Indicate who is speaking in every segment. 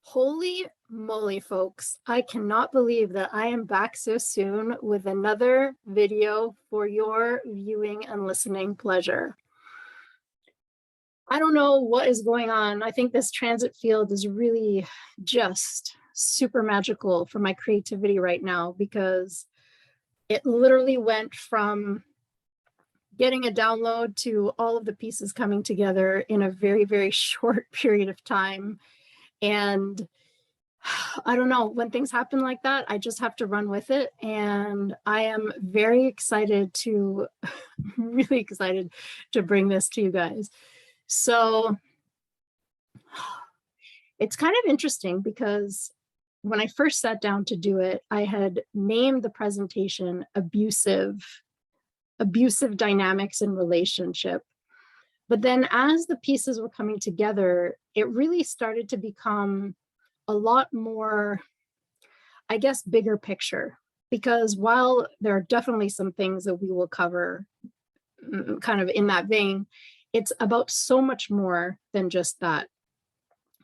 Speaker 1: Holy moly, folks. I cannot believe that I am back so soon with another video for your viewing and listening pleasure. I don't know what is going on. I think this transit field is really just super magical for my creativity right now because it literally went from getting a download to all of the pieces coming together in a very, very short period of time. And I don't know, when things happen like that, I just have to run with it. And I am very excited to, really excited to bring this to you guys. So it's kind of interesting because when I first sat down to do it, I had named the presentation abusive dynamics in relationship. But then as the pieces were coming together, it really started to become a lot more, I guess, bigger picture, because while there are definitely some things that we will cover kind of in that vein, it's about so much more than just that.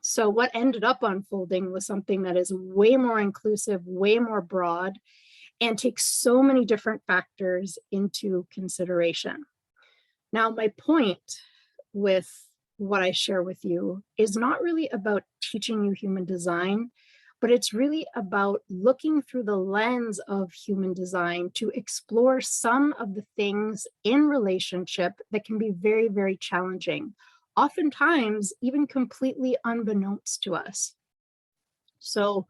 Speaker 1: So what ended up unfolding was something that is way more inclusive, way more broad, and takes so many different factors into consideration. Now, my point with what I share with you is not really about teaching you human design, but it's really about looking through the lens of human design to explore some of the things in relationship that can be very, very challenging, oftentimes even completely unbeknownst to us. So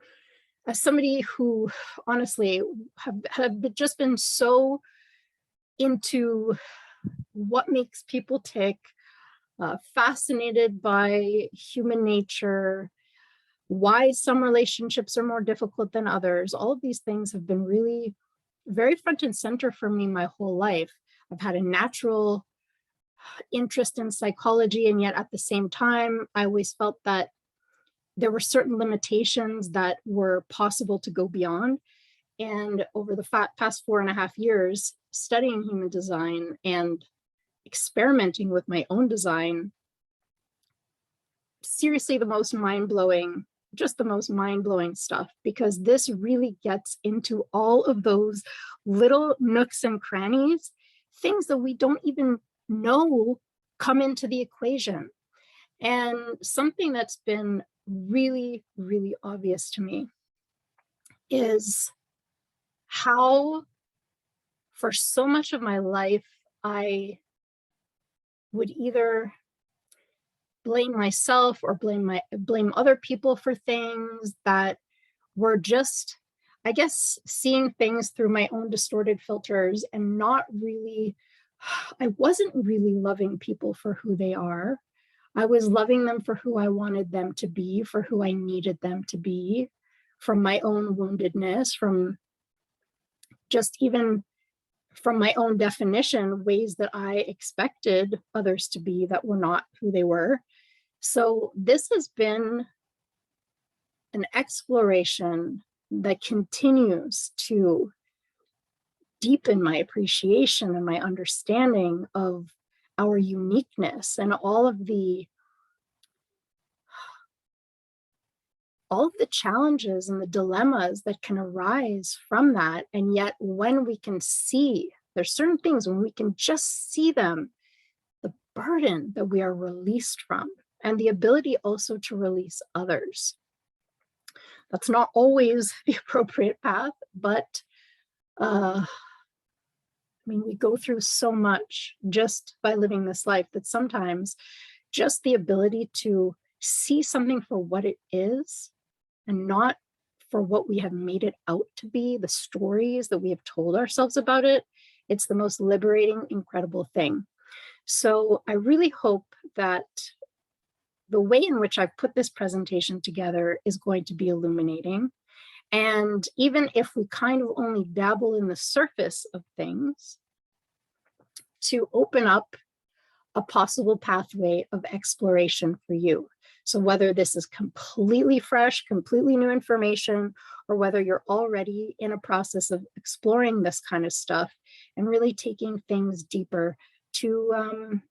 Speaker 1: as somebody who honestly have just been so into what makes people tick, fascinated by human nature, why some relationships are more difficult than others. All of these things have been really very front and center for me my whole life. I've had a natural interest in psychology, and yet at the same time, I always felt that there were certain limitations that were possible to go beyond. And over the past 4.5 years, studying human design and experimenting with my own design, seriously the most mind-blowing, just the most mind-blowing stuff, because this really gets into all of those little nooks and crannies, things that we don't even know come into the equation. And something that's been really, really obvious to me is how for so much of my life, I would either blame myself or blame other people for things that were just, I guess, seeing things through my own distorted filters and not really, I wasn't really loving people for who they are. I was loving them for who I wanted them to be, for who I needed them to be, from my own woundedness, from just even from my own definition, ways that I expected others to be that were not who they were. So this has been an exploration that continues to deepen my appreciation and my understanding of our uniqueness and all of the challenges and the dilemmas that can arise from that. And yet when we can see, there's certain things when we can just see them, the burden that we are released from, and the ability also to release others. That's not always the appropriate path, but I mean, we go through so much just by living this life that sometimes just the ability to see something for what it is and not for what we have made it out to be, the stories that we have told ourselves about it, it's the most liberating, incredible thing. So I really hope that the way in which I've put this presentation together is going to be illuminating. And even if we kind of only dabble in the surface of things, to open up a possible pathway of exploration for you. So whether this is completely fresh, completely new information, or whether you're already in a process of exploring this kind of stuff and really taking things deeper to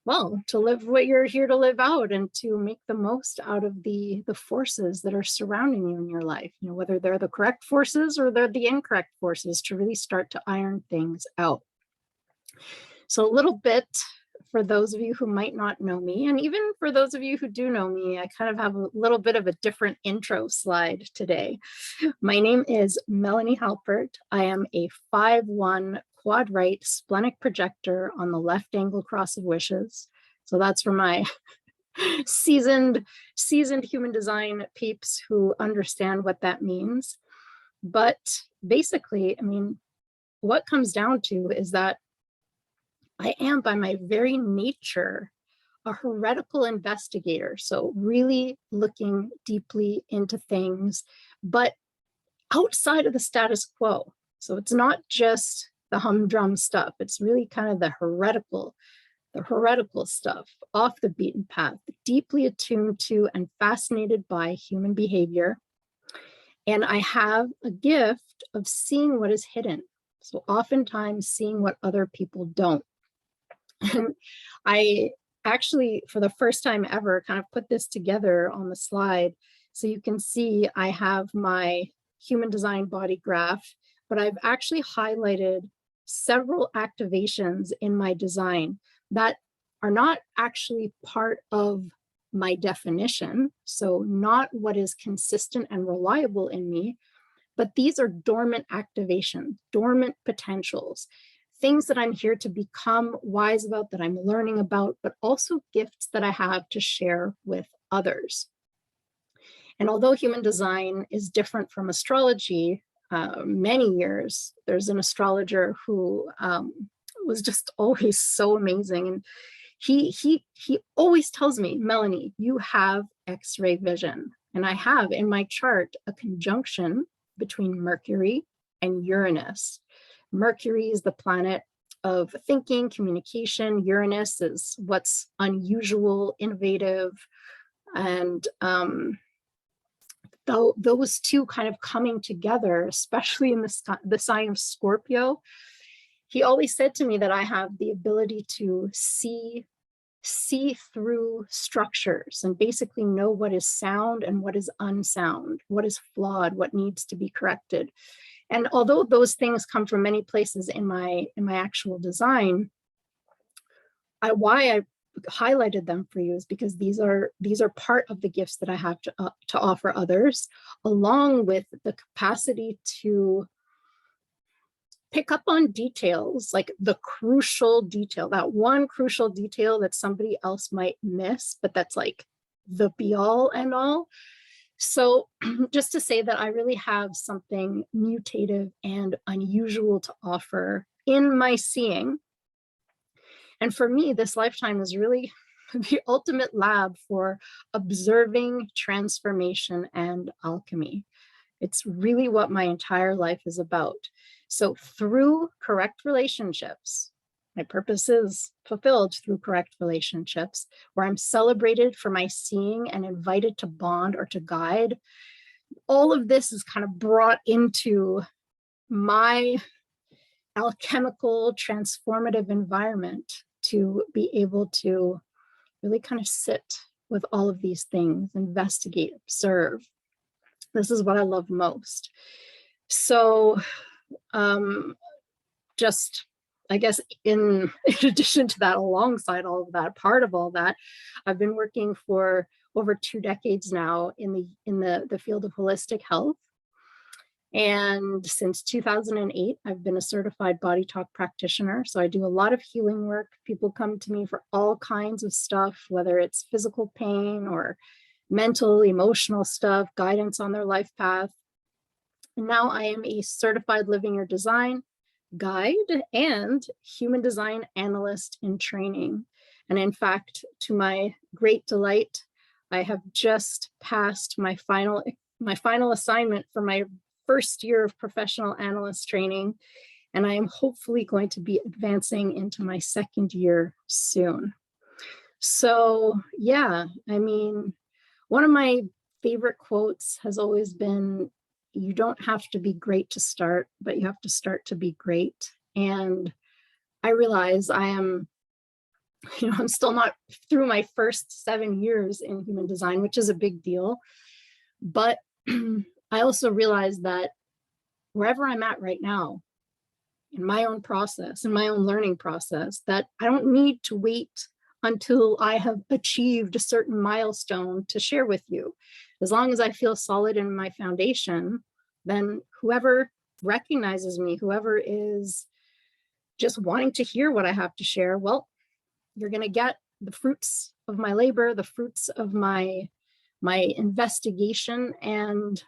Speaker 1: well, to live what you're here to live out and to make the most out of the forces that are surrounding you in your life, you know, whether they're the correct forces or they're the incorrect forces, to really start to iron things out. So a little bit for those of you who might not know me, and even for those of you who do know me, I kind of have a little bit of a different intro slide today. My name is Melanie Halpert. I am a 5'1" quad right splenic projector on the left angle cross of wishes. So that's for my seasoned human design peeps who understand what that means. But basically, I mean, what comes down to is that I am, by my very nature, a heretical investigator. So really looking deeply into things, but outside of the status quo. So it's not just the humdrum stuff. It's really kind of the heretical stuff, off the beaten path, deeply attuned to and fascinated by human behavior. And I have a gift of seeing what is hidden. So oftentimes seeing what other people don't. And I actually, for the first time ever, kind of put this together on the slide. So you can see I have my human design body graph, but I've actually highlighted several activations in my design that are not actually part of my definition. So not what is consistent and reliable in me, but these are dormant activations, dormant potentials, things that I'm here to become wise about, that I'm learning about, but also gifts that I have to share with others. And although human design is different from astrology, many years, there's an astrologer who was just always so amazing. And he always tells me, Melanie, you have X-ray vision. And I have in my chart a conjunction between Mercury and Uranus. Mercury is the planet of thinking, communication. Uranus is what's unusual, innovative, and those two kind of coming together, especially in the sign of Scorpio. He always said to me that I have the ability to see through structures and basically know what is sound and what is unsound, what is flawed, what needs to be corrected. And although those things come from many places in my actual design, why I highlighted them for you is because these are part of the gifts that I have to offer others, along with the capacity to pick up on details, like the crucial detail, that one crucial detail that somebody else might miss, but that's like the be all and all. So just to say that I really have something mutative and unusual to offer in my seeing. And for me, this lifetime is really the ultimate lab for observing transformation and alchemy. It's really what my entire life is about. So through correct relationships, my purpose is fulfilled through correct relationships, where I'm celebrated for my seeing and invited to bond or to guide. All of this is kind of brought into my alchemical transformative environment to be able to really kind of sit with all of these things, investigate, observe. This is what I love most. So just, I guess, in addition to that, alongside all of that, part of all that, I've been working for over 2 decades now in the field of holistic health. And since 2008, I've been a certified body talk practitioner. So I do a lot of healing work. People come to me for all kinds of stuff, whether it's physical pain or mental, emotional stuff, guidance on their life path. And now I am a certified living your design guide and human design analyst in training. And in fact, to my great delight, I have just passed my final assignment for my first year of professional analyst training, and I am hopefully going to be advancing into my second year soon. So yeah, I mean, one of my favorite quotes has always been, you don't have to be great to start, but you have to start to be great. And I realize I am I'm still not through my first 7 years in human design, which is a big deal. But I also realized that wherever I'm at right now, in my own process, in my own learning process, that I don't need to wait until I have achieved a certain milestone to share with you. As long as I feel solid in my foundation, then whoever recognizes me, whoever is just wanting to hear what I have to share, well, you're going to get the fruits of my labor, the fruits of my investigation, and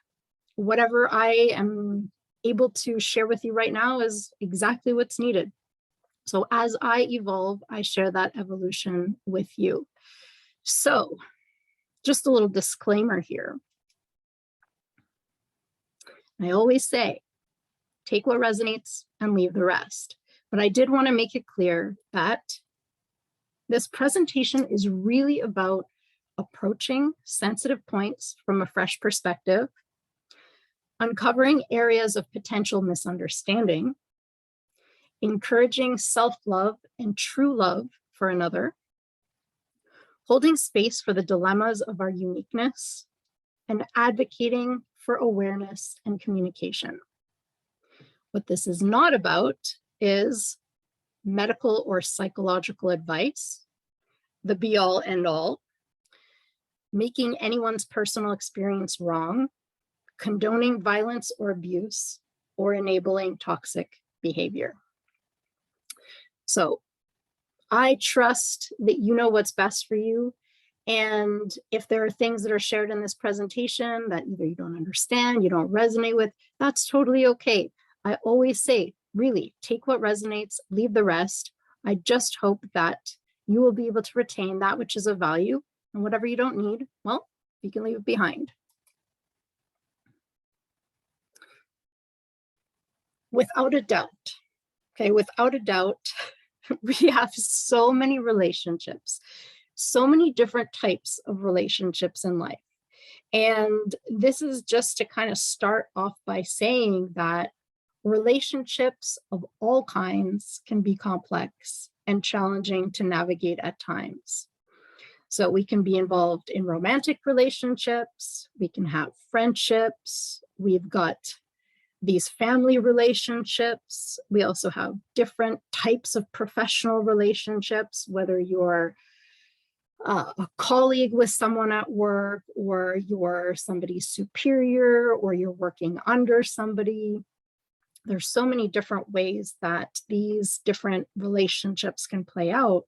Speaker 1: whatever I am able to share with you right now is exactly what's needed. So as I evolve, I share that evolution with you. So just a little disclaimer here. I always say, take what resonates and leave the rest. But I did want to make it clear that this presentation is really about approaching sensitive points from a fresh perspective, uncovering areas of potential misunderstanding, encouraging self-love and true love for another, holding space for the dilemmas of our uniqueness, and advocating for awareness and communication. What this is not about is medical or psychological advice, the be-all end-all, making anyone's personal experience wrong, condoning violence or abuse, or enabling toxic behavior. So I trust that you know what's best for you. And if there are things that are shared in this presentation that either you don't understand, you don't resonate with, that's totally okay. I always say, really, take what resonates, leave the rest. I just hope that you will be able to retain that which is of value, and whatever you don't need, well, you can leave it behind. Without a doubt, okay, without a doubt, we have so many relationships, so many different types of relationships in life. And this is just to kind of start off by saying that relationships of all kinds can be complex and challenging to navigate at times. So we can be involved in romantic relationships, we can have friendships, we've got these family relationships. We also have different types of professional relationships, whether you're a colleague with someone at work, or you're somebody's superior, or you're working under somebody. There's so many different ways that these different relationships can play out.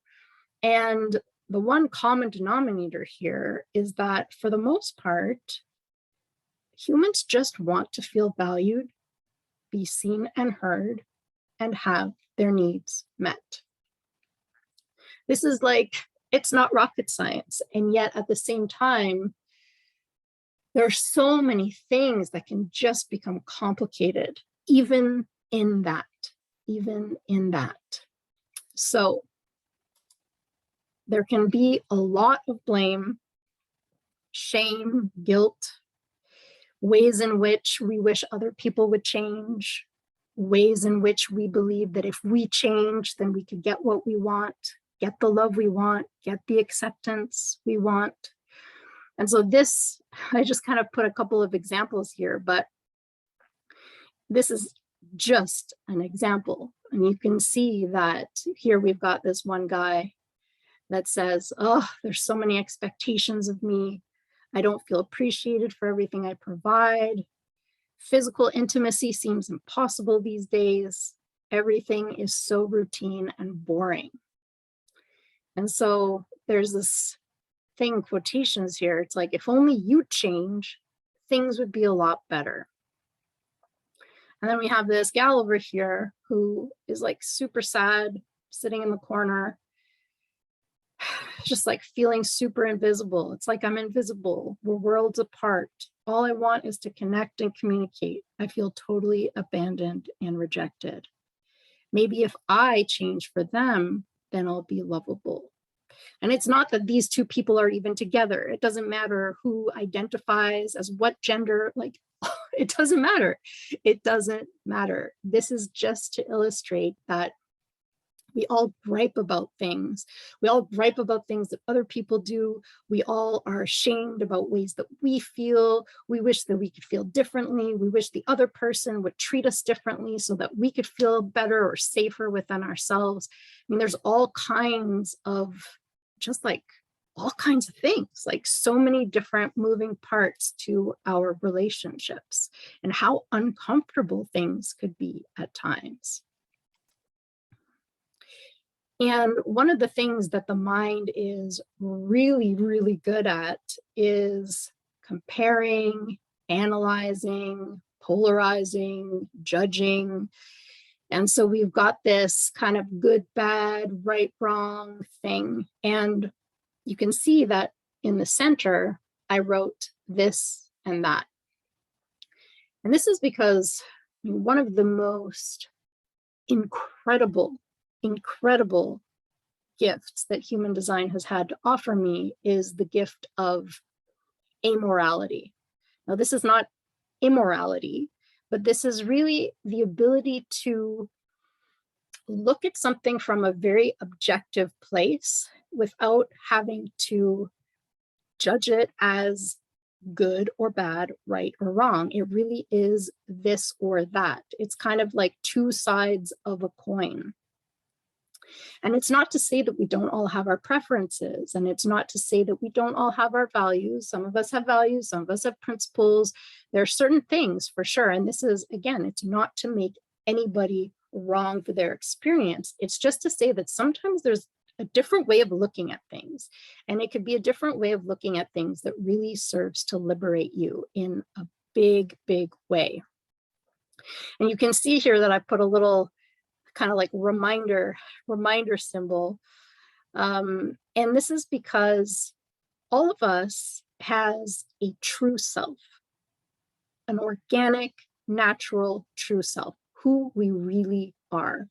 Speaker 1: And the one common denominator here is that for the most part, humans just want to feel valued, be seen and heard, and have their needs met. This is like, it's not rocket science. And yet at the same time, there are so many things that can just become complicated, even in that. So there can be a lot of blame, shame, guilt, ways in which we wish other people would change, ways in which we believe that if we change, then we could get what we want, get the love we want, get the acceptance we want. And so this, I just kind of put a couple of examples here, but this is just an example. And you can see that here we've got this one guy that says, oh, there's so many expectations of me. I don't feel appreciated for everything I provide. Physical intimacy seems impossible these days. Everything is so routine and boring. And so there's this thing, quotations here. It's like, if only you change, things would be a lot better. And then we have this gal over here who is like super sad, sitting in the corner, just like feeling super invisible. It's like, I'm invisible. We're worlds apart. All I want is to connect and communicate. I feel totally abandoned and rejected. Maybe if I change for them, then I'll be lovable. And it's not that these two people are even together. It doesn't matter who identifies as what gender, like, it doesn't matter. It doesn't matter. This is just to illustrate that We all gripe about things. We all gripe about things that other people do. We all are ashamed about ways that we feel. We wish that we could feel differently. We wish the other person would treat us differently so that we could feel better or safer within ourselves. I mean, there's all kinds of all kinds of things, like so many different moving parts to our relationships and how uncomfortable things could be at times. And one of the things that the mind is really, really good at is comparing, analyzing, polarizing, judging. And so we've got this kind of good, bad, right, wrong thing. And you can see that in the center, I wrote this and that. And this is because one of the most incredible gifts that human design has had to offer me is the gift of amorality. Now, this is not immorality, but this is really the ability to look at something from a very objective place without having to judge it as good or bad, right or wrong. It really is this or that. It's kind of like two sides of a coin. And it's not to say that we don't all have our preferences, and it's not to say that we don't all have our values. Some of us have values, some of us have principles. There are certain things for sure. And this is, again, it's not to make anybody wrong for their experience. It's just to say that sometimes there's a different way of looking at things. And it could be a different way of looking at things that really serves to liberate you in a big, big way. And you can see here that I put a little kind of like reminder symbol. And this is because all of us has a true self, an organic, natural, true self, who we really are.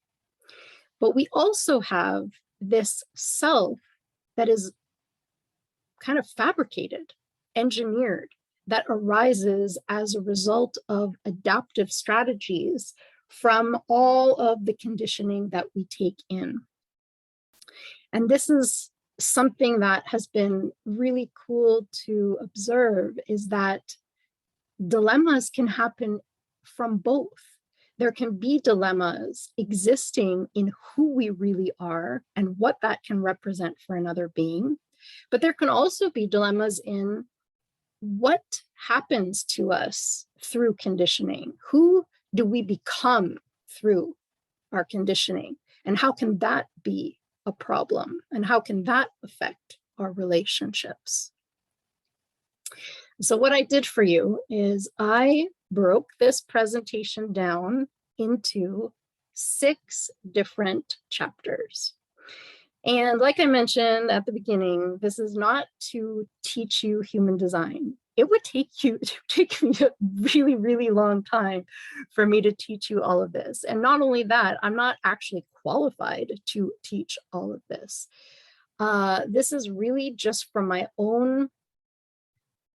Speaker 1: But we also have this self that is kind of fabricated, engineered, that arises as a result of adaptive strategies from all of the conditioning that we take in. And this is something that has been really cool to observe, is that dilemmas can happen from both. There can be dilemmas existing in who we really are and what that can represent for another being. But there can also be dilemmas in what happens to us through conditioning. Who do we become through our conditioning? And how can that be a problem? And how can that affect our relationships? So what I did for you is I broke this presentation down into 6 different chapters. And like I mentioned at the beginning, this is not to teach you human design. It would take me a really, really long time for me to teach you all of this. And not only that, I'm not actually qualified to teach all of this. This is really just from my own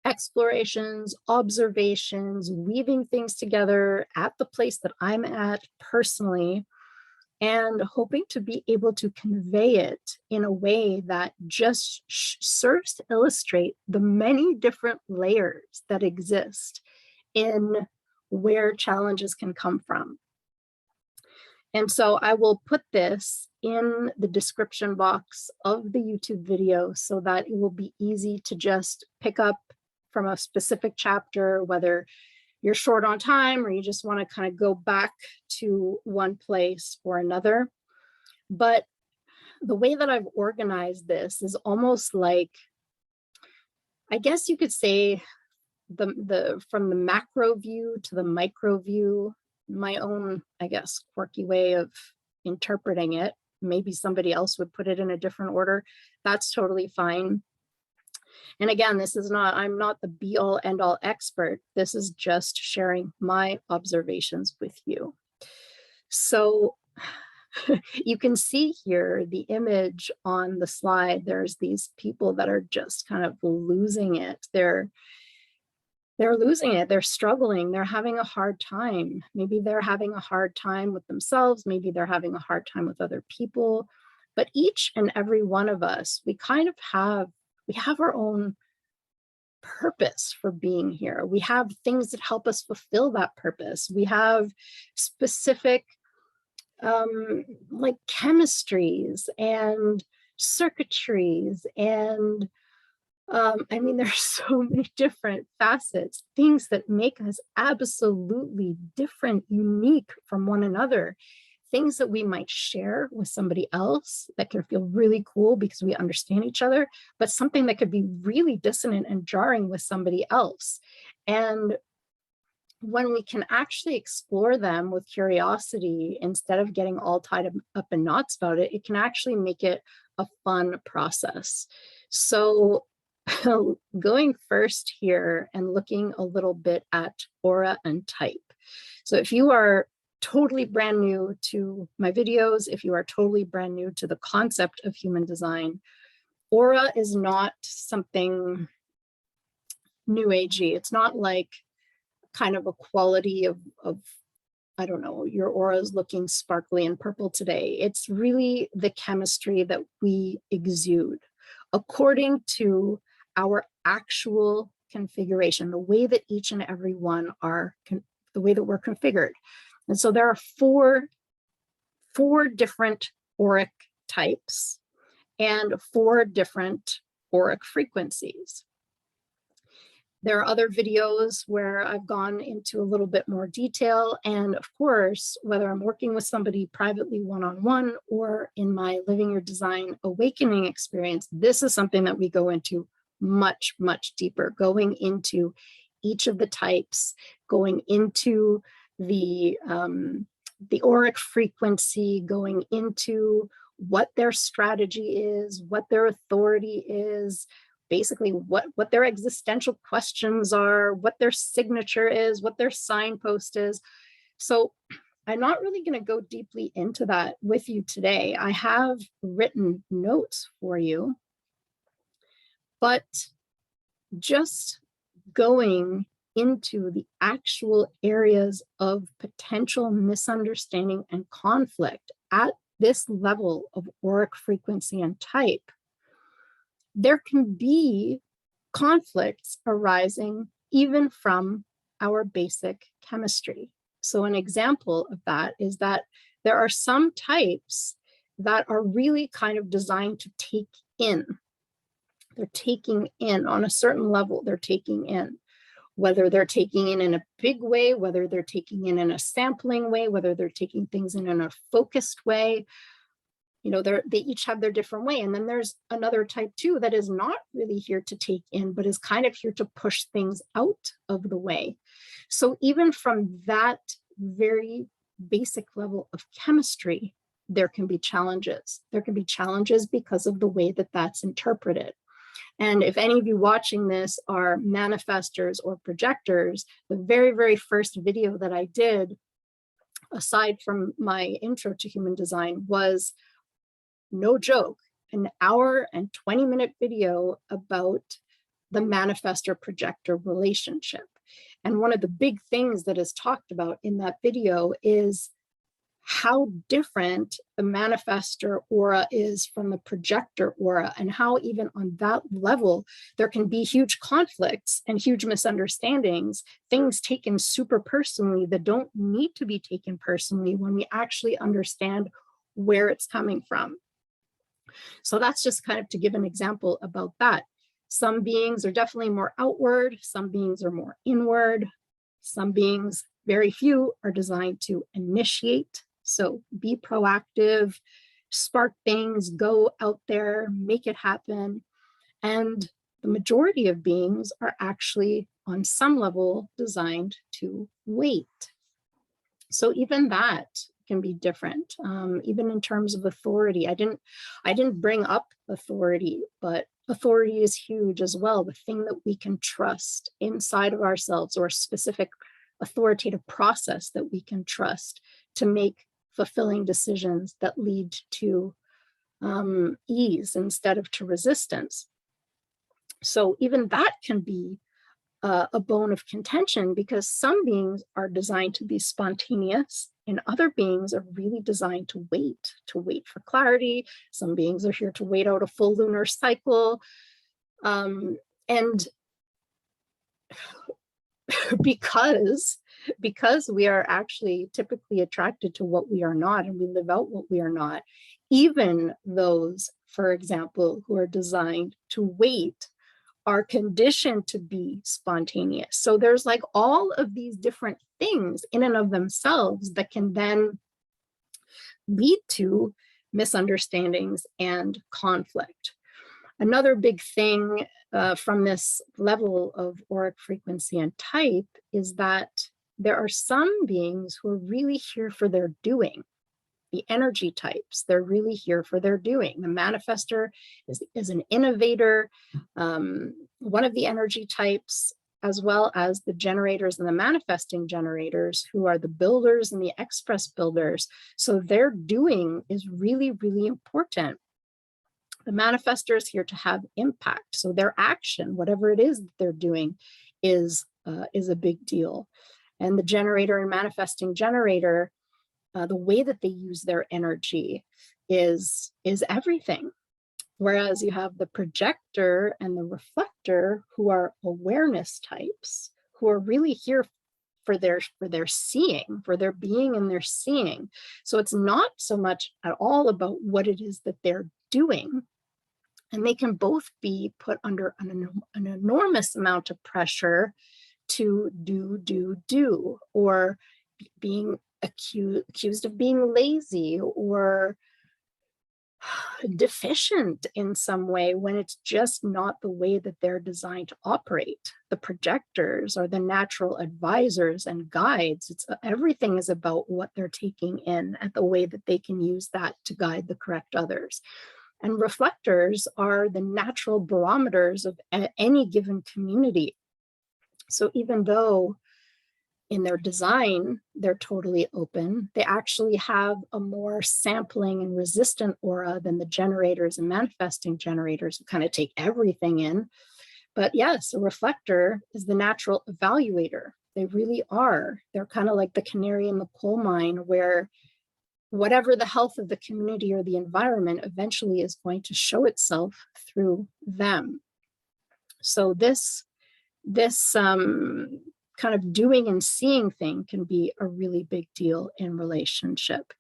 Speaker 1: explorations, observations, weaving things together at the place that I'm at personally, and hoping to be able to convey it in a way that just serves to illustrate the many different layers that exist in where challenges can come from. And so I will put this in the description box of the YouTube video so that it will be easy to just pick up from a specific chapter, whether you're short on time or you just want to kind of go back to one place or another. But the way that I've organized this is almost like, I guess you could say, from the macro view to the micro view, my own, I guess, quirky way of interpreting it. Maybe somebody else would put it in a different order. That's totally fine. And again, this is not, I'm not the be all end all expert. This is just sharing my observations with you. So you can see here the image on the slide. There's these people that are just kind of losing it. They're they're losing it, they're struggling, they're having a hard time. Maybe they're having a hard time with themselves, maybe they're having a hard time with other people. But each and every one of us, we have our own purpose for being here. We have things that help us fulfill that purpose. We have specific like chemistries and circuitries and I mean, there's so many different facets, things that make us absolutely different, unique from one another, things that we might share with somebody else that can feel really cool because we understand each other, but something that could be really dissonant and jarring with somebody else. And when we can actually explore them with curiosity instead of getting all tied up in knots about it, it can actually make it a fun process. So going first here and looking a little bit at aura and type. So if you are totally brand new to my videos, if you are totally brand new to the concept of human design, aura is not something new agey. It's not like kind of a quality of I don't know, your aura is looking sparkly and purple today. It's really the chemistry that we exude according to our actual configuration, the way that each and every one are, the way that we're configured. And so there are four different auric types and 4 different auric frequencies. There are other videos where I've gone into a little bit more detail. And of course, whether I'm working with somebody privately one-on-one or in my Living Your Design Awakening experience, this is something that we go into much, much deeper, going into each of the types, going into the auric frequency, going into what their strategy is, what their authority is, basically what their existential questions are, what their signature is, what their signpost is. So I'm not really going to go deeply into that with you today. I have written notes for you, but just going into the actual areas of potential misunderstanding and conflict at this level of auric frequency and type, there can be conflicts arising even from our basic chemistry. So an example of that is that there are some types that are really kind of designed to take in. They're taking in on a certain level, they're taking in. Whether they're taking in a big way, whether they're taking in a sampling way, whether they're taking things in a focused way, you know, they each have their different way. And then there's another type too that is not really here to take in, but is kind of here to push things out of the way. So even from that very basic level of chemistry, there can be challenges. There can be challenges because of the way that that's interpreted. And if any of you watching this are manifestors or projectors, the very, very first video that I did, aside from my intro to human design, was, no joke, an hour and 20-minute video about the manifestor projector relationship. And one of the big things that is talked about in that video is how different the manifestor aura is from the projector aura, and how even on that level, there can be huge conflicts and huge misunderstandings, things taken super personally that don't need to be taken personally when we actually understand where it's coming from. So that's just kind of to give an example about that. Some beings are definitely more outward, some beings are more inward, some beings, very few, are designed to initiate. So be proactive, spark things, go out there, make it happen. And the majority of beings are actually on some level designed to wait. So even that can be different, even in terms of authority. I didn't bring up authority, but authority is huge as well. The thing that we can trust inside of ourselves, or a specific authoritative process that we can trust to make fulfilling decisions that lead to ease instead of to resistance. So even that can be a bone of contention, because some beings are designed to be spontaneous and other beings are really designed to wait for clarity. Some beings are here to wait out a full lunar cycle. And because we are actually typically attracted to what we are not, and we live out what we are not, even those, for example, who are designed to wait are conditioned to be spontaneous. So there's like all of these different things in and of themselves that can then lead to misunderstandings and conflict. Another big thing from this level of auric frequency and type is that there are some beings who are really here for their doing. The energy types, they're really here for their doing. The manifester is an innovator. One of the energy types, as well as the generators and the manifesting generators, who are the builders and the express builders. So their doing is really, really important. The manifester is here to have impact. So their action, whatever it is that they're doing, is a big deal. And the generator and manifesting generator, the way that they use their energy is everything. Whereas you have the projector and the reflector, who are awareness types, who are really here for their seeing, for their being and their seeing. So it's not so much at all about what it is that they're doing. And they can both be put under an enormous amount of pressure to do, or being accused of being lazy or deficient in some way, when it's just not the way that they're designed to operate. The projectors are the natural advisors and guides. Everything is about what they're taking in and the way that they can use that to guide the correct others. And reflectors are the natural barometers of any given community. So even though in their design, they're totally open, they actually have a more sampling and resistant aura than the generators and manifesting generators, who kind of take everything in. But yes, a reflector is the natural evaluator. They really are. They're kind of like the canary in the coal mine, where whatever the health of the community or the environment eventually is going to show itself through them. So this kind of doing and seeing thing can be a really big deal in relationship.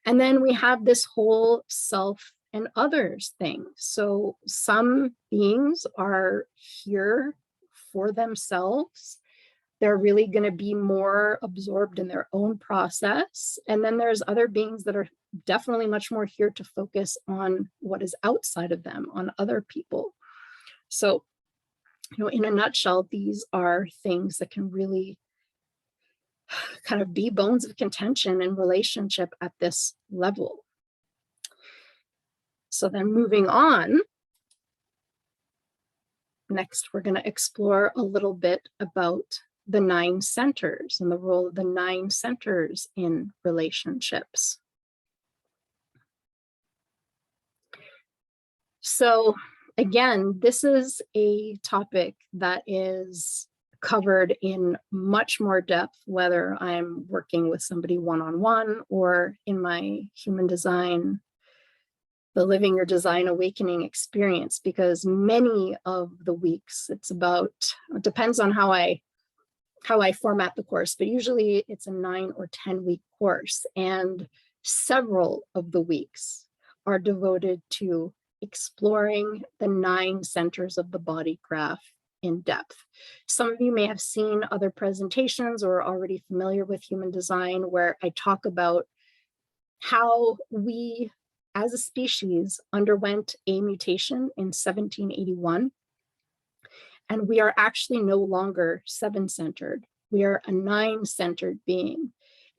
Speaker 1: And then we have this whole self and others thing. So some beings are here for themselves. They're really going to be more absorbed in their own process. And then there's other beings that are definitely much more here to focus on what is outside of them, on other people. So, in a nutshell, these are things that can really kind of be bones of contention in relationship at this level. So then moving on, next we're going to explore a little bit about the 9 centers and the role of the 9 centers in relationships. So again, this is a topic that is covered in much more depth, whether I'm working with somebody one-on-one or in my human design, the Living Your Design Awakening experience, because many of the weeks, it depends on how I format the course, but usually it's a 9 or 10 week course, and several of the weeks are devoted to exploring the 9 centers of the body graph in depth. Some of you may have seen other presentations or are already familiar with human design, where I talk about how we as a species underwent a mutation in 1781. And we are actually no longer 7-centered. We are a 9-centered being.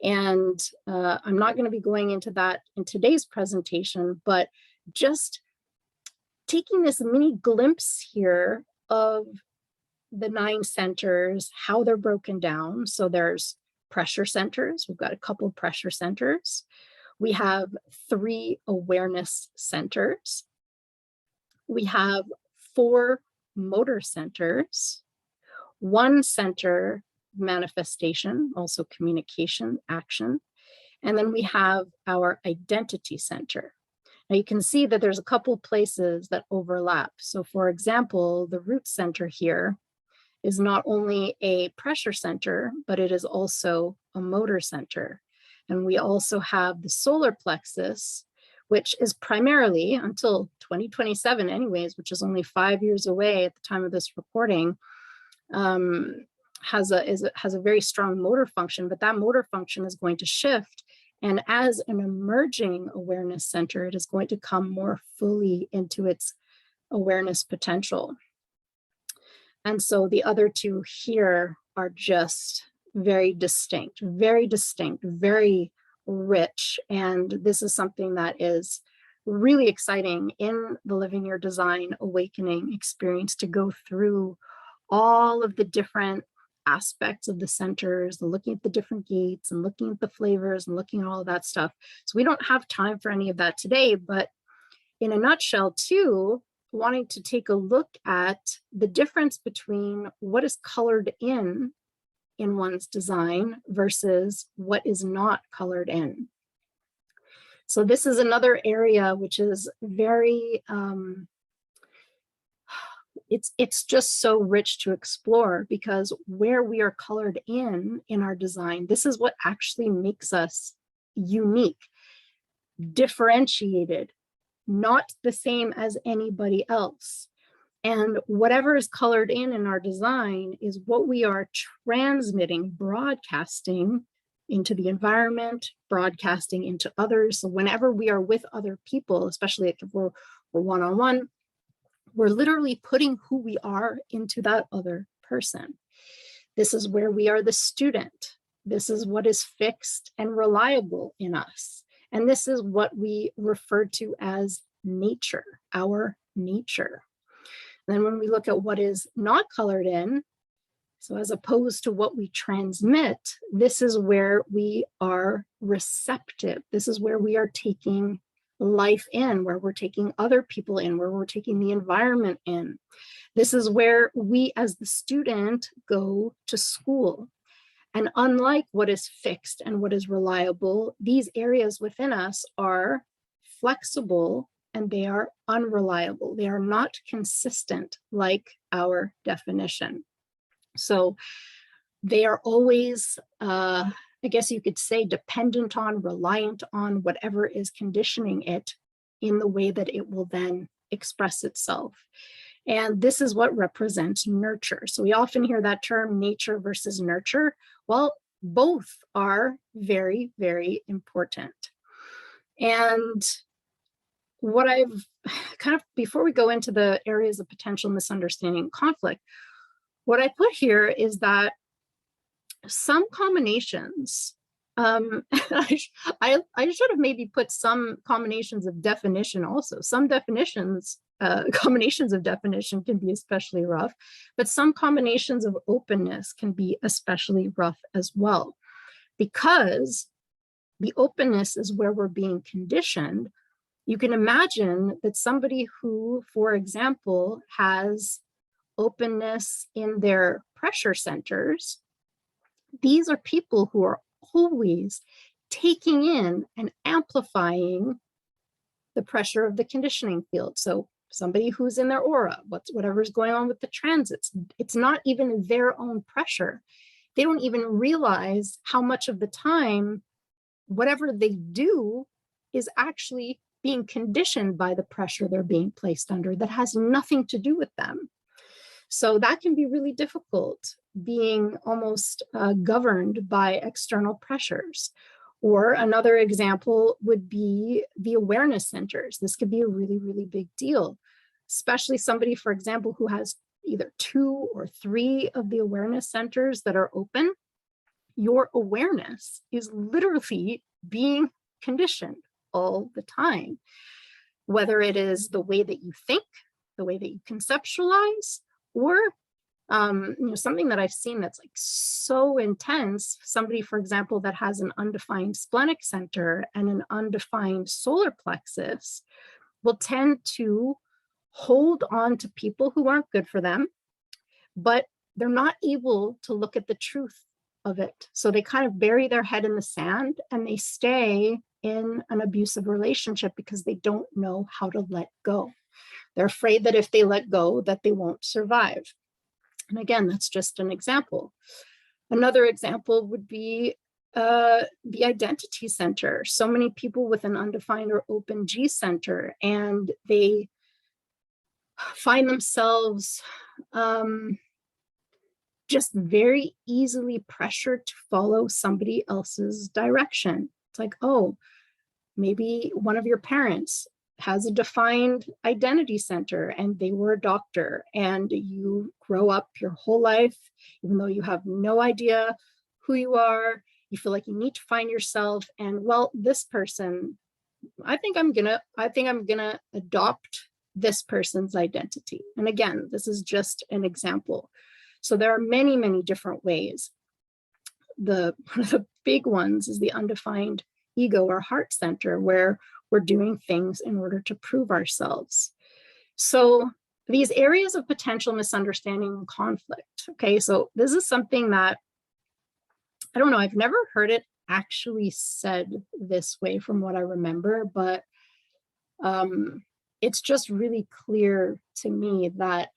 Speaker 1: And I'm not going to be going into that in today's presentation, but just taking this mini glimpse here of the 9 centers, how they're broken down. So there's pressure centers. We've got a couple of pressure centers. We have 3 awareness centers. We have 4 motor centers. one center manifestation, also communication, action. And then we have our identity center. Now you can see that there's a couple places that overlap. So for example, the root center here is not only a pressure center, but it is also a motor center. And we also have the solar plexus, which is primarily, until 2027 anyways, which is only 5 years away at the time of this recording, has a very strong motor function, but that motor function is going to shift. And as an emerging awareness center, it is going to come more fully into its awareness potential. And so the other two here are just very distinct, very rich. And this is something that is really exciting in the Living Your Design Awakening experience, to go through all of the different aspects of the centers, and looking at the different gates and looking at the flavors and looking at all of that stuff. So we don't have time for any of that today, but in a nutshell too, wanting to take a look at the difference between what is colored in one's design versus what is not colored in. So this is another area which is very, it's just so rich to explore, because where we are colored in our design, this is what actually makes us unique, differentiated, not the same as anybody else. And whatever is colored in our design is what we are transmitting, broadcasting into the environment, broadcasting into others. So whenever we are with other people, especially if we're one-on-one, we're literally putting who we are into that other person. This is where we are the student. This is what is fixed and reliable in us. And this is what we refer to as nature, our nature. And then when we look at what is not colored in, so as opposed to what we transmit, this is where we are receptive. This is where we are taking life in, where we're taking other people in, where we're taking the environment in. This is where we as the student go to school. And unlike what is fixed and what is reliable, these areas within us are flexible and they are unreliable. They are not consistent like our definition. So they are always, I guess you could say, dependent on, reliant on whatever is conditioning it in the way that it will then express itself. And this is what represents nurture. So we often hear that term, nature versus nurture. Well, both are very, very important. And what I've kind of, before we go into the areas of potential misunderstanding and conflict, what I put here is that some combinations, I should have maybe put some combinations of definition also. Some definitions, combinations of definition can be especially rough, but some combinations of openness can be especially rough as well, because the openness is where we're being conditioned. You can imagine that somebody who, for example, has openness in their pressure centers, these are people who are always taking in and amplifying the pressure of the conditioning field. So somebody who's in their aura, whatever's going on with the transits, it's not even their own pressure. They don't even realize how much of the time whatever they do is actually being conditioned by the pressure they're being placed under that has nothing to do with them. So that can be really difficult, being almost governed by external pressures. Or another example would be the awareness centers. This could be a really, really big deal, especially somebody, for example, who has either 2 or 3 of the awareness centers that are open. Your awareness is literally being conditioned all the time, whether it is the way that you think, the way that you conceptualize, or something that I've seen that's like so intense, somebody, for example, that has an undefined splenic center and an undefined solar plexus will tend to hold on to people who aren't good for them, but they're not able to look at the truth of it. So they kind of bury their head in the sand and they stay in an abusive relationship because they don't know how to let go. They're afraid that if they let go, that they won't survive. And again, that's just an example. Another example would be the identity center. So many people with an undefined or open G center, and they find themselves just very easily pressured to follow somebody else's direction. It's like, oh, maybe one of your parents has a defined identity center and they were a doctor, and you grow up your whole life, even though you have no idea who you are, you feel like you need to find yourself. And well, this person, I think I'm gonna adopt this person's identity. And again, this is just an example. So there are many, many different ways. One of the big ones is the undefined ego or heart center, where we're doing things in order to prove ourselves. So these areas of potential misunderstanding and conflict. Okay, so this is something that, I don't know, I've never heard it actually said this way from what I remember, but it's just really clear to me that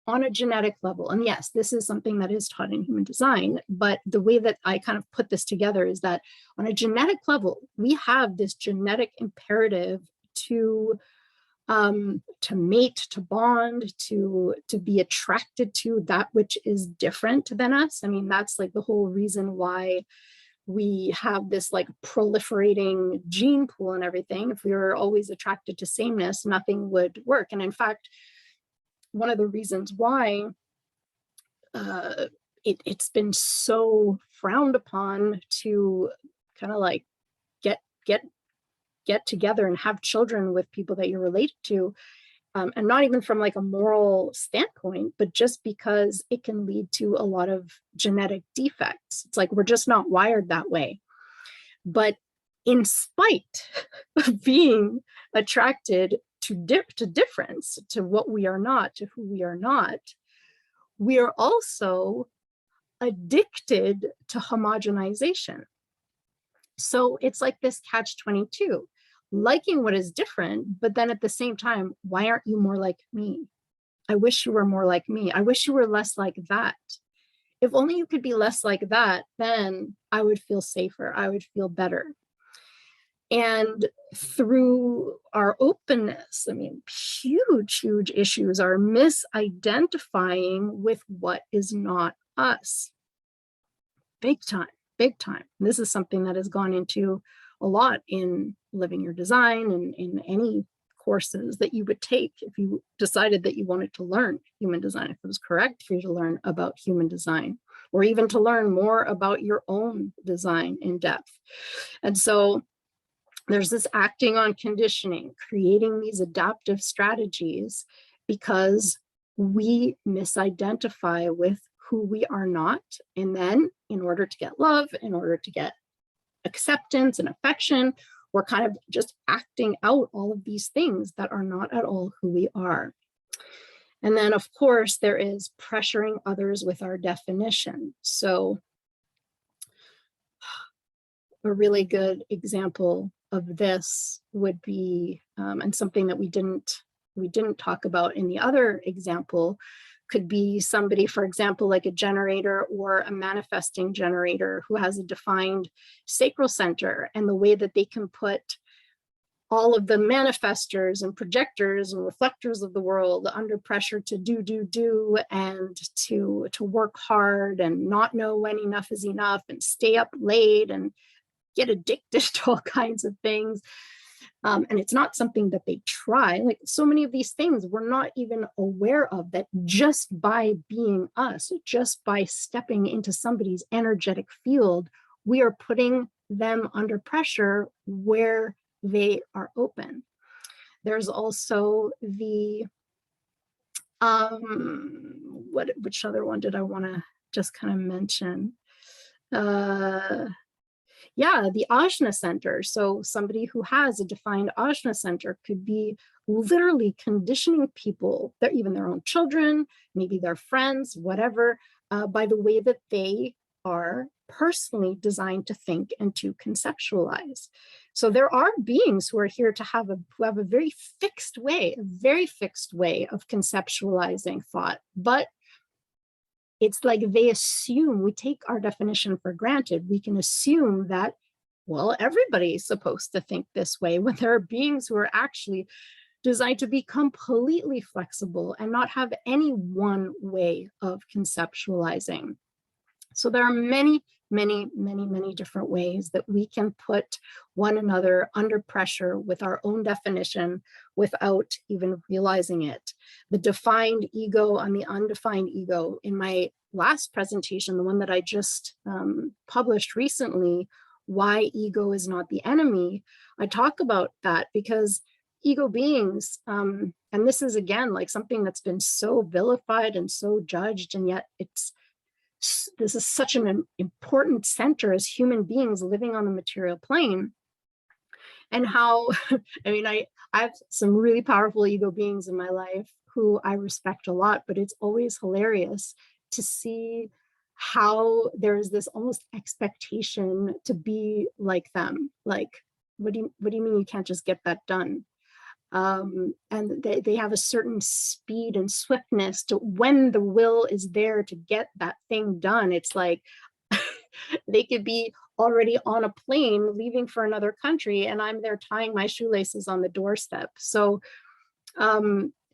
Speaker 1: on a genetic level, and yes, this is something that is taught in human design, but the way that I kind of put this together is that on a genetic level, we have this genetic imperative to mate, to bond, to be attracted to that which is different than us. I mean, that's like the whole reason why we have this like proliferating gene pool and everything. If we were always attracted to sameness, nothing would work. And in fact, one of the reasons why it's been so frowned upon to kind of like get together and have children with people that you're related to, and not even from like a moral standpoint, but just because it can lead to a lot of genetic defects. It's like we're just not wired that way. But in spite of being attracted to difference, to what we are not, to who we are not, we are also addicted to homogenization. So it's like this catch-22, liking what is different, but then at the same time, why aren't you more like me? I wish you were more like me. I wish you were less like that. If only you could be less like that, then I would feel safer. I would feel better. And through our openness, I mean, huge, huge issues are misidentifying with what is not us. Big time, big time. This is something that has gone into a lot in Living Your Design and in any courses that you would take if you decided that you wanted to learn human design, if it was correct for you to learn about human design, or even to learn more about your own design in depth. And so there's this acting on conditioning, creating these adaptive strategies because we misidentify with who we are not. And then in order to get love, in order to get acceptance and affection, we're kind of just acting out all of these things that are not at all who we are. And then of course, there is pressuring others with our definition. So a really good example of this would be, and something that we didn't talk about in the other example, could be somebody, for example, like a generator or a manifesting generator who has a defined sacral center, and the way that they can put all of the manifestors and projectors and reflectors of the world under pressure to do, and to work hard and not know when enough is enough and stay up late and get addicted to all kinds of things. And it's not something that they try. Like so many of these things we're not even aware of, that just by being us, just by stepping into somebody's energetic field, we are putting them under pressure where they are open. There's also the, which other one did I want to just kind of mention? Yeah, the ajna center. So somebody who has a defined ajna center could be literally conditioning people, even their own children, maybe their friends, whatever, by the way that they are personally designed to think and to conceptualize. So there are beings who are here to have a very fixed way, of conceptualizing thought, but it's like they assume, we take our definition for granted. We can assume that, well, everybody's supposed to think this way, when there are beings who are actually designed to be completely flexible and not have any one way of conceptualizing. So there are many, many, many, many different ways that we can put one another under pressure with our own definition without even realizing it. The defined ego and the undefined ego. In my last presentation, the one that I just published recently, Why Ego is Not the Enemy, I talk about that because ego beings, and this is again like something that's been so vilified and so judged, and yet this is such an important center as human beings living on the material plane. And how, I mean, I have some really powerful ego beings in my life who I respect a lot, but it's always hilarious to see how there's this almost expectation to be like them. Like, what do you mean you can't just get that done? And they have a certain speed and swiftness to when the will is there to get that thing done. It's like they could be already on a plane leaving for another country, and I'm there tying my shoelaces on the doorstep. So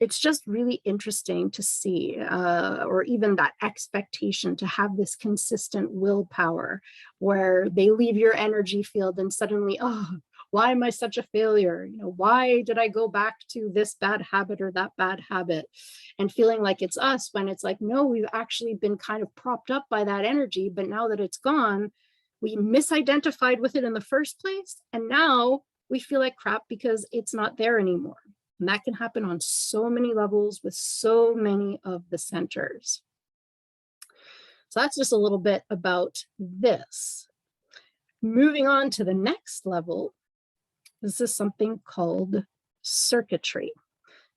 Speaker 1: it's just really interesting to see, or even that expectation to have this consistent willpower where they leave your energy field and suddenly, oh, why am I such a failure? You know, why did I go back to this bad habit or that bad habit? And feeling like it's us, when it's like, no, we've actually been kind of propped up by that energy, but now that it's gone, we misidentified with it in the first place. And now we feel like crap because it's not there anymore. And that can happen on so many levels with so many of the centers. So that's just a little bit about this. Moving on to the next level, this is something called circuitry.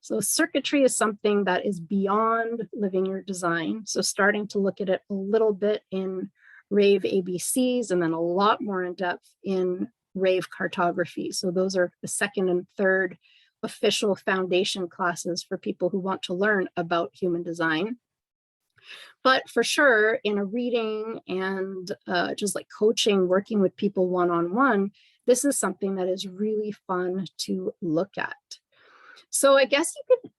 Speaker 1: So circuitry is something that is beyond living your design. So starting to look at it a little bit in rave ABCs, and then a lot more in depth in rave cartography. So those are the second and third official foundation classes for people who want to learn about human design. But for sure, in a reading and just like coaching, working with people one-on-one, this is something that is really fun to look at. So I guess you could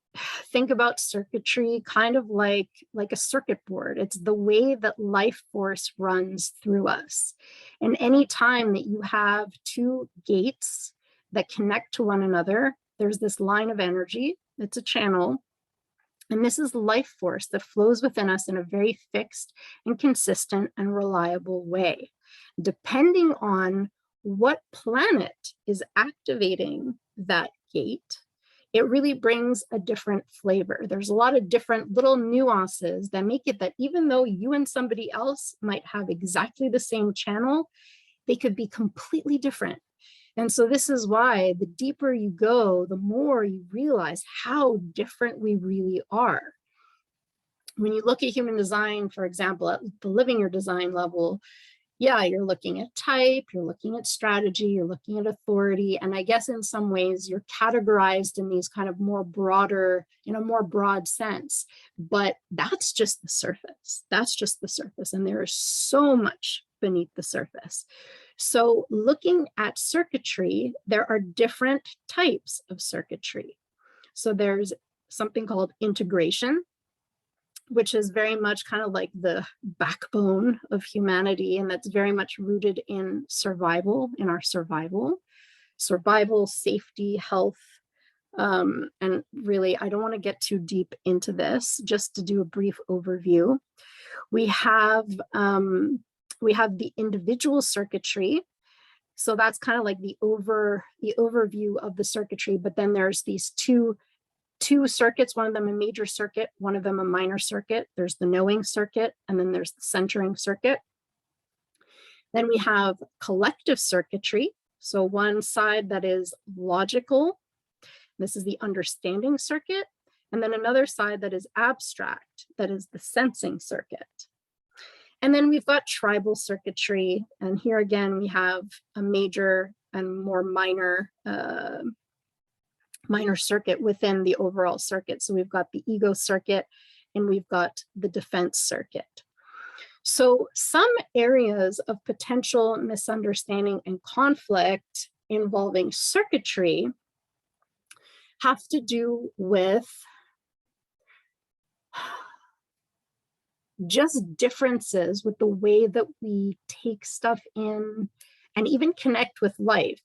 Speaker 1: think about circuitry kind of like a circuit board. It's the way that life force runs through us. And any time that you have two gates that connect to one another, there's this line of energy, it's a channel. And this is life force that flows within us in a very fixed and consistent and reliable way. Depending on what planet is activating that gate, it really brings a different flavor. There's a lot of different little nuances that make it that even though you and somebody else might have exactly the same channel, they could be completely different. And so this is why the deeper you go, the more you realize how different we really are. When you look at human design, for example, at the living your design level, yeah, you're looking at type, you're looking at strategy, you're looking at authority. And I guess in some ways you're categorized in these kind of more broader, in a more broad sense, but that's just the surface. That's just the surface. And there is so much beneath the surface. So looking at circuitry, there are different types of circuitry. So there's something called integration, which is very much kind of like the backbone of humanity. And that's very much rooted in survival, in our survival, safety, health. And really, I don't want to get too deep into this, just to do a brief overview. We have the individual circuitry. So that's kind of like the overview of the circuitry. But then there's these two circuits, one of them a major circuit, one of them a minor circuit. There's the knowing circuit, and then there's the centering circuit. Then we have collective circuitry. So one side that is logical, this is the understanding circuit, and then another side that is abstract, that is the sensing circuit. And then we've got tribal circuitry, and here again we have a major and more minor circuit within the overall circuit. So we've got the ego circuit and we've got the defense circuit. So some areas of potential misunderstanding and conflict involving circuitry have to do with just differences with the way that we take stuff in and even connect with life.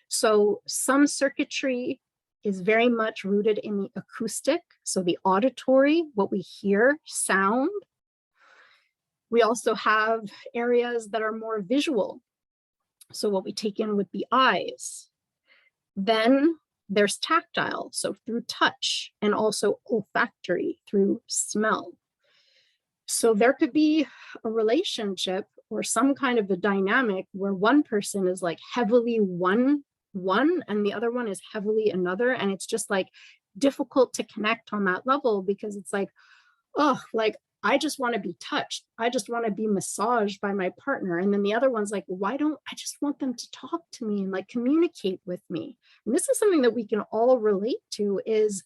Speaker 1: So some circuitry is very much rooted in the acoustic, so the auditory, what we hear, sound. We also have areas that are more visual, so what we take in with the eyes. Then there's tactile, so through touch, and also olfactory, through smell. So there could be a relationship or some kind of a dynamic where one person is like heavily one and the other one is heavily another, and it's just like difficult to connect on that level because it's like, oh, like I just want to be touched, I just want to be massaged by my partner, and then the other one's like, why don't I just want them to talk to me and like communicate with me? And this is something that we can all relate to, is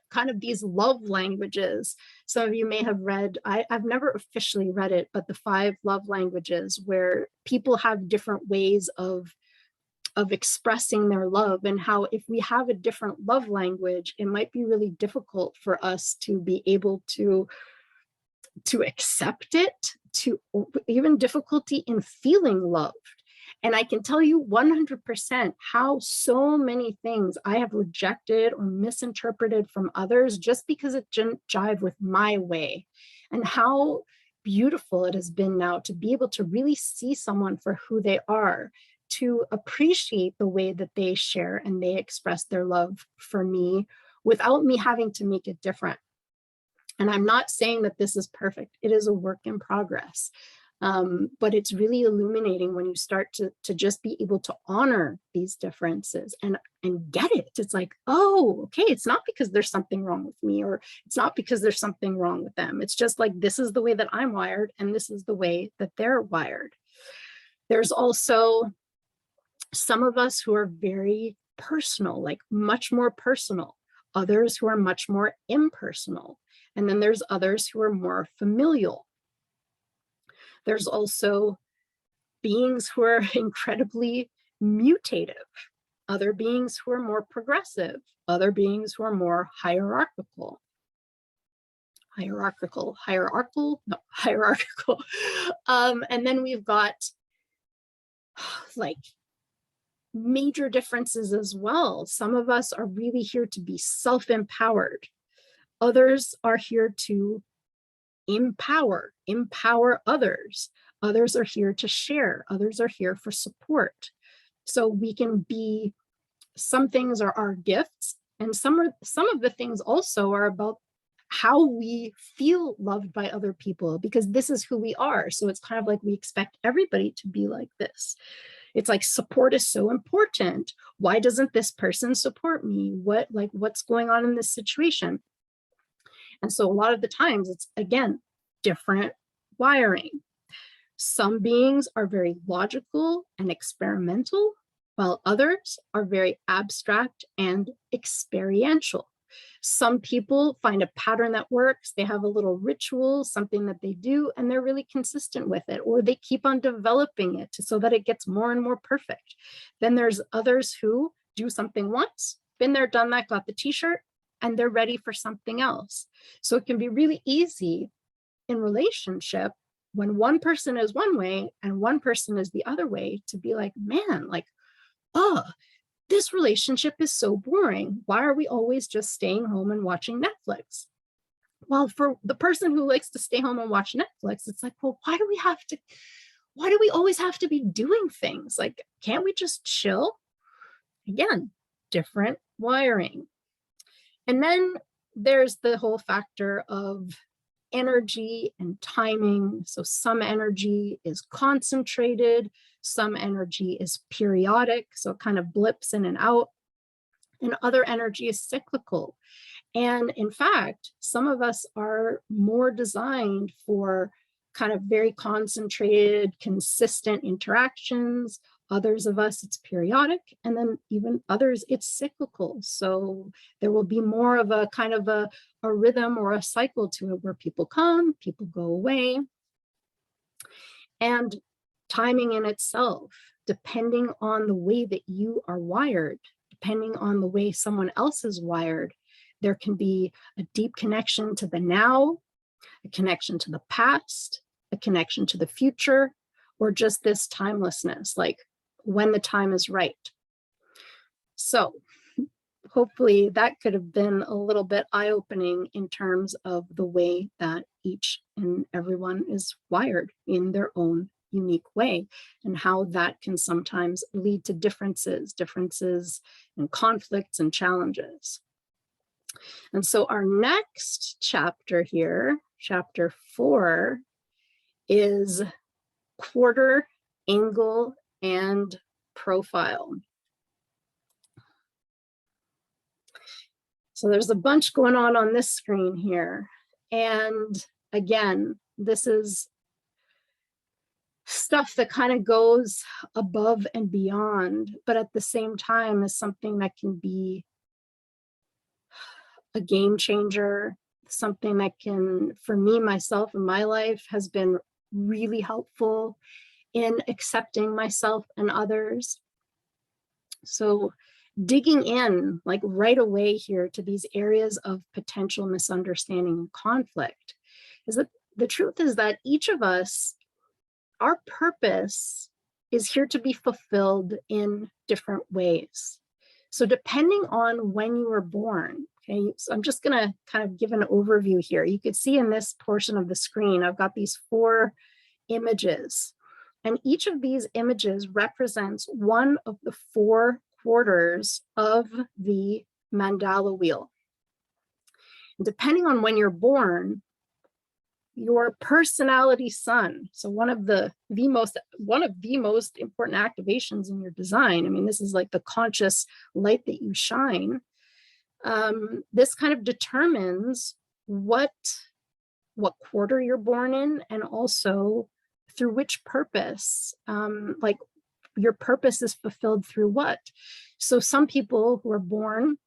Speaker 1: kind of these love languages. Some of you may have read, I've never officially read it, but the 5 love languages, where people have different ways of expressing their love, and how if we have a different love language, it might be really difficult for us to be able to accept it, to even difficulty in feeling loved. And I can tell you 100% how so many things I have rejected or misinterpreted from others just because it didn't jive with my way, and how beautiful it has been now to be able to really see someone for who they are, to appreciate the way that they share and they express their love for me without me having to make it different. And I'm not saying that this is perfect. It is a work in progress. But it's really illuminating when you start to just be able to honor these differences and get it. It's like, oh, okay, it's not because there's something wrong with me, or it's not because there's something wrong with them. It's just like, this is the way that I'm wired, and this is the way that they're wired. There's also some of us who are very personal, like much more personal, others who are much more impersonal. And then there's others who are more familial. There's also beings who are incredibly mutative, other beings who are more progressive, other beings who are more hierarchical. And then we've got like major differences as well. Some of us are really here to be self-empowered. Others are here to empower others. Others are here to share. Others are here for support. So we can be, some things are our gifts, and some of the things also are about how we feel loved by other people, because this is who we are. So it's kind of like we expect everybody to be like this. It's like, support is so important. Why doesn't this person support me? What's going on in this situation? And so a lot of the times it's, again, different wiring. Some beings are very logical and experimental, while others are very abstract and experiential. Some people find a pattern that works, they have a little ritual, something that they do, and they're really consistent with it, or they keep on developing it so that it gets more and more perfect. Then there's others who do something once, been there, done that, got the t-shirt, and they're ready for something else. So it can be really easy in relationship when one person is one way and one person is the other way to be like, man, like, oh, this relationship is so boring. Why are we always just staying home and watching Netflix? Well, for the person who likes to stay home and watch Netflix, it's like, well, why do we always have to be doing things? Like, can't we just chill? Again, different wiring. And then there's the whole factor of energy and timing. So some energy is concentrated, some energy is periodic, so it kind of blips in and out, and other energy is cyclical. And in fact, some of us are more designed for kind of very concentrated, consistent interactions. Others of us, it's periodic, and then even others, it's cyclical. So there will be more of a kind of a rhythm or a cycle to it where people come, people go away. And timing in itself, depending on the way that you are wired, depending on the way someone else is wired, there can be a deep connection to the now, a connection to the past, a connection to the future, or just this timelessness, like when the time is right. So hopefully that could have been a little bit eye-opening in terms of the way that each and everyone is wired in their own unique way, and how that can sometimes lead to differences and conflicts and challenges. And so our next chapter here, chapter 4, is quarter, angle, and profile. So there's a bunch going on this screen here. And again, this is stuff that kind of goes above and beyond, but at the same time is something that can be a game changer, something that can, for me, myself, in my life, has been really helpful in accepting myself and others. So digging in like right away here to these areas of potential misunderstanding and conflict is that the truth is that each of us, our purpose is here to be fulfilled in different ways. So depending on when you were born, okay, so I'm just gonna kind of give an overview here. You could see in this portion of the screen, I've got these 4 images, and each of these images represents one of the 4 quarters of the mandala wheel. And depending on when you're born, your personality sun, so one of the most important activations in your design. I mean, this is like the conscious light that you shine. This kind of determines what quarter you're born in, and also through which purpose, like your purpose is fulfilled through what. So some people who are born,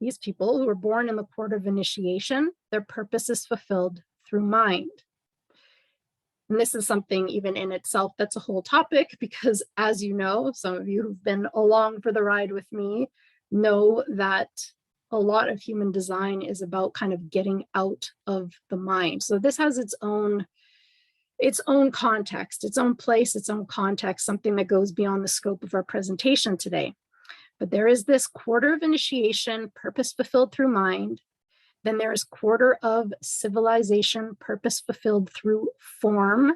Speaker 1: these people who are born in the quarter of initiation, their purpose is fulfilled through mind. And this is something even in itself that's a whole topic, because as you know, some of you who've been along for the ride with me know that a lot of human design is about kind of getting out of the mind. So this has its own context, its own place, its own context, something that goes beyond the scope of our presentation today. But there is this quarter of initiation, purpose fulfilled through mind. Then there is quarter of civilization, purpose fulfilled through form.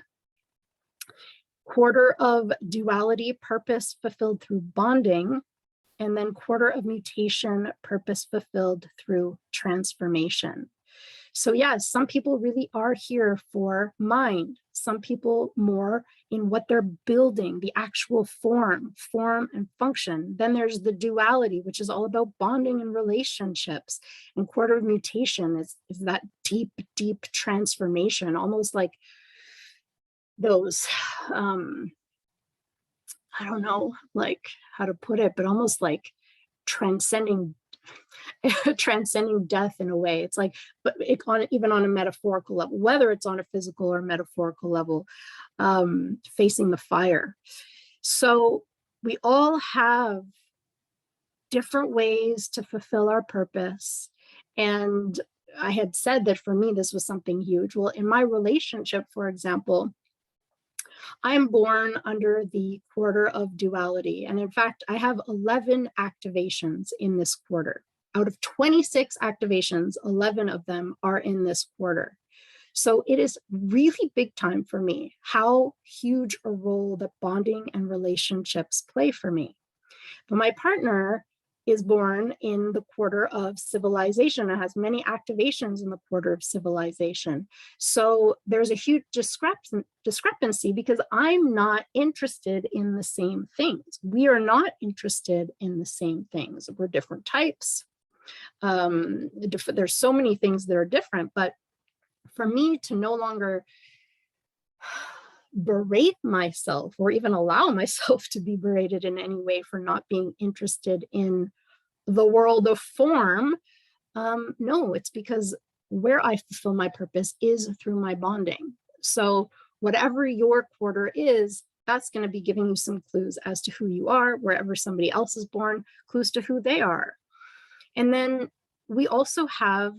Speaker 1: Quarter of duality, purpose fulfilled through bonding. And then quarter of mutation, purpose fulfilled through transformation. So yes, some people really are here for mind. Some people more in what they're building, the actual form and function. Then there's the duality, which is all about bonding and relationships. And quarter of mutation is that deep, deep transformation, almost like those, I don't know, like how to put it, but almost like transcending death in a way. It's like, but even on a metaphorical level, whether it's on a physical or metaphorical level, facing the fire. So we all have different ways to fulfill our purpose. And I had said that for me, this was something huge. Well, in my relationship, for example, I'm born under the quarter of duality. And in fact, I have 11 activations in this quarter. Out of 26 activations, 11 of them are in this quarter. So it is really big time for me how huge a role that bonding and relationships play for me. But my partner is born in the quarter of civilization. It has many activations in the quarter of civilization. So there's a huge discrepancy because I'm not interested in the same things. We are not interested in the same things. We're different types. There's so many things that are different, but for me to no longer berate myself or even allow myself to be berated in any way for not being interested in the world of form, no, it's because where I fulfill my purpose is through my bonding. So whatever your quarter is, that's going to be giving you some clues as to who you are. Wherever somebody else is born, clues to who they are. And then we also have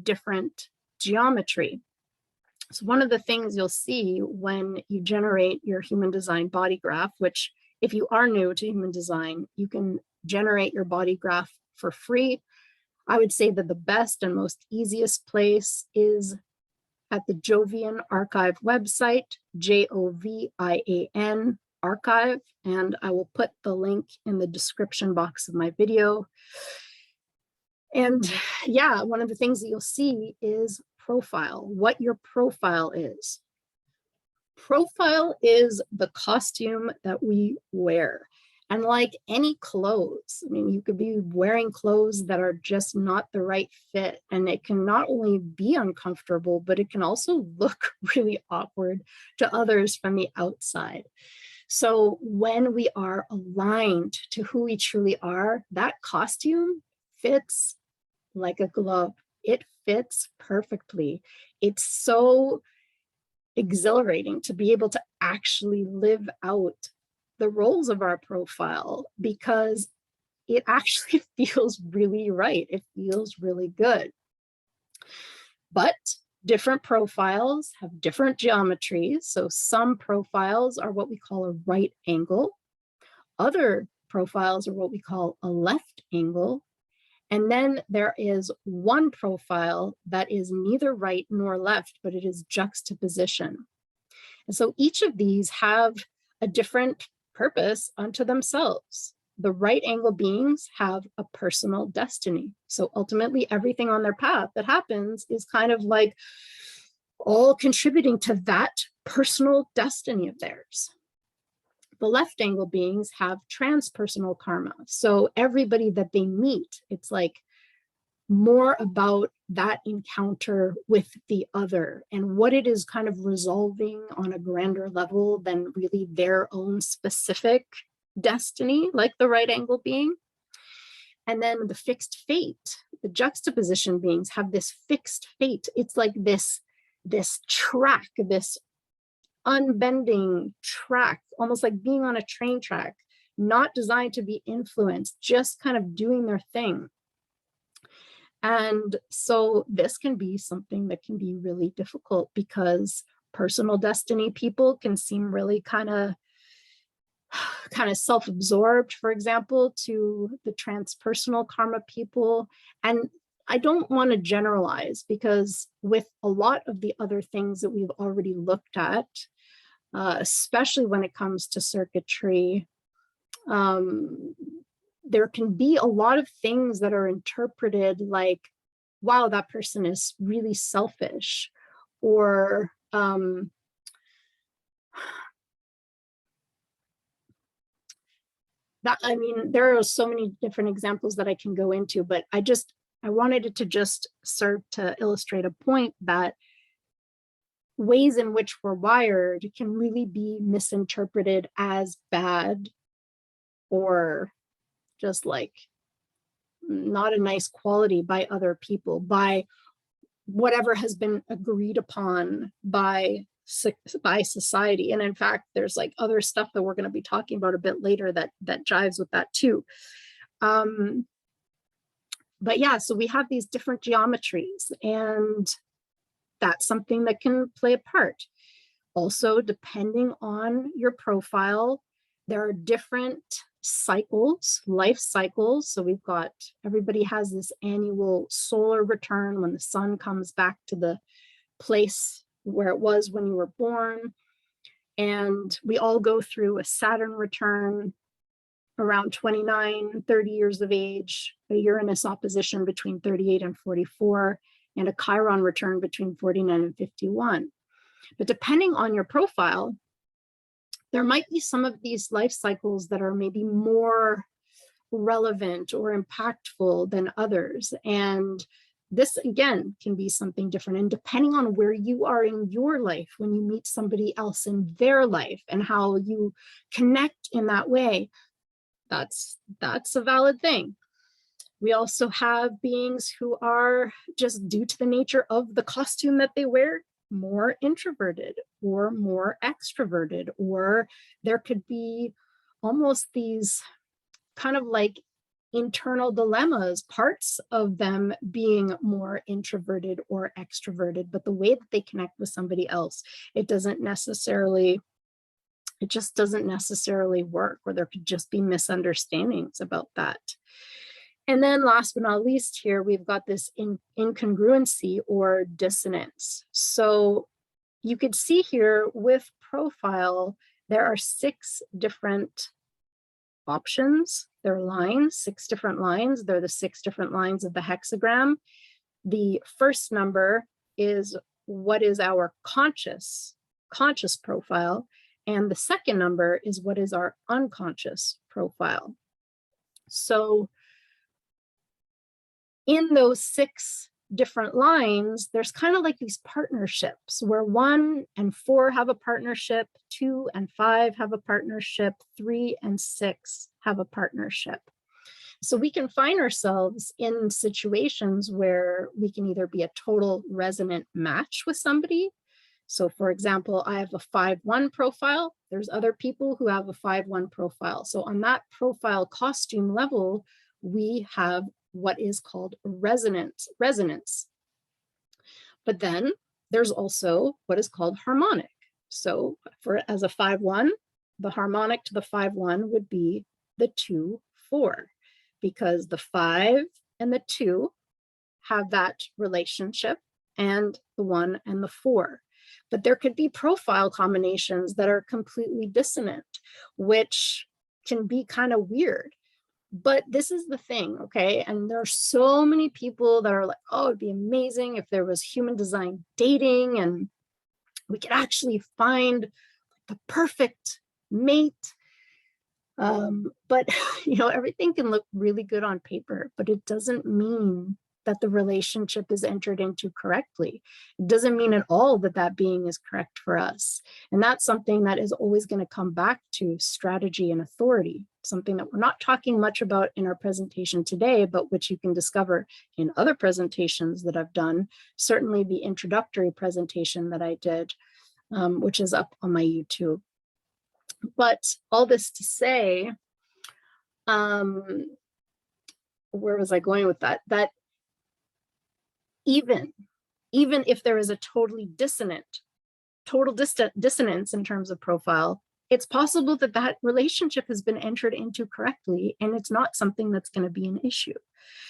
Speaker 1: different geometry. So one of the things you'll see when you generate your human design body graph, which if you are new to human design, you can generate your body graph for free. I would say that the best and most easiest place is at the Jovian Archive website, Jovian Archive, and I will put the link in the description box of my video. And yeah, one of the things that you'll see is profile, what your profile is. Profile is the costume that we wear. And like any clothes, I mean, you could be wearing clothes that are just not the right fit. And it can not only be uncomfortable, but it can also look really awkward to others from the outside. So when we are aligned to who we truly are, that costume fits like a glove. It fits perfectly. It's so exhilarating to be able to actually live out the roles of our profile because it actually feels really right. It feels really good. But different profiles have different geometries. So some profiles are what we call a right angle. Other profiles are what we call a left angle. And then there is one profile that is neither right nor left, but it is juxtaposition. And so each of these have a different purpose unto themselves. The right angle beings have a personal destiny. So ultimately everything on their path that happens is kind of like all contributing to that personal destiny of theirs. The left angle beings have transpersonal karma. So everybody that they meet, it's like more about that encounter with the other and what it is kind of resolving on a grander level than really their own specific destiny, like the right angle being. And then the fixed fate, the juxtaposition beings have this fixed fate. It's like this track, this unbending track, almost like being on a train track, not designed to be influenced, just kind of doing their thing. And so this can be something that can be really difficult because personal destiny people can seem really kind of self-absorbed, for example, to the transpersonal karma people. And I don't want to generalize because with a lot of the other things that we've already looked at, especially when it comes to circuitry, there can be a lot of things that are interpreted like, wow, that person is really selfish, or that, I mean, there are so many different examples that I can go into, but I wanted it to just serve to illustrate a point that ways in which we're wired can really be misinterpreted as bad or just like not a nice quality by other people, by whatever has been agreed upon by society. And in fact, there's like other stuff that we're going to be talking about a bit later that jives with that too. But yeah, so we have these different geometries, and that's something that can play a part. Also, depending on your profile, there are different cycles, life cycles. So we've got, everybody has this annual solar return when the sun comes back to the place where it was when you were born. And we all go through a Saturn return. around 29, 30 years of age, a Uranus opposition between 38 and 44, and a Chiron return between 49 and 51. But depending on your profile, there might be some of these life cycles that are maybe more relevant or impactful than others. And this, again, can be something different. And depending on where you are in your life, when you meet somebody else in their life and how you connect in that way, that's a valid thing. We also have beings who are, just due to the nature of the costume that they wear, more introverted or more extroverted, or there could be almost these kind of like internal dilemmas, parts of them being more introverted or extroverted, but the way that they connect with somebody else, it just doesn't necessarily work, or there could just be misunderstandings about that. And then last but not least here, we've got this incongruency or dissonance. So you could see here with profile, there are 6 different options. There are lines, 6 different lines. They're the 6 different lines of the hexagram. The first number is what is our conscious profile. And the second number is what is our unconscious profile. So in those 6 different lines, there's kind of like these partnerships where 1 and 4 have a partnership, 2 and 5 have a partnership, 3 and 6 have a partnership. So we can find ourselves in situations where we can either be a total resonant match with somebody. So for example, I have a 5-1 profile. There's other people who have a 5-1 profile. So on that profile costume level, we have what is called resonance. But then there's also what is called harmonic. So as a 5-1, the harmonic to the 5-1 would be the 2-4, because the 5 and the 2 have that relationship, and the 1 and the 4. But there could be profile combinations that are completely dissonant, which can be kind of weird. But this is the thing, okay? And there are so many people that are like, oh, it'd be amazing if there was human design dating and we could actually find the perfect mate. But, everything can look really good on paper, but it doesn't mean that the relationship is entered into correctly. It doesn't mean at all that that being is correct for us. And that's something that is always going to come back to strategy and authority, something that we're not talking much about in our presentation today, but which you can discover in other presentations that I've done, certainly the introductory presentation that I did, which is up on my YouTube. But all this to say, where was I going with that? That even if there is a total dissonance in terms of profile, it's possible that that relationship has been entered into correctly, and it's not something that's going to be an issue.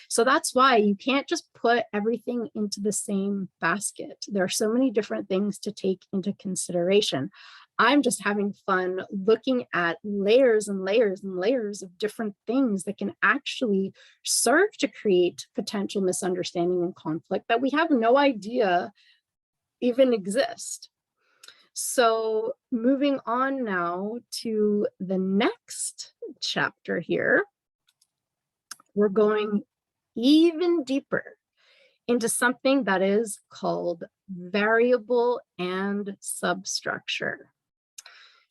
Speaker 1: So that's why you can't just put everything into the same basket. There are so many different things to take into consideration. I'm just having fun looking at layers and layers and layers of different things that can actually serve to create potential misunderstanding and conflict that we have no idea even exist. So moving on now to the next chapter here, we're going even deeper into something that is called variable and substructure.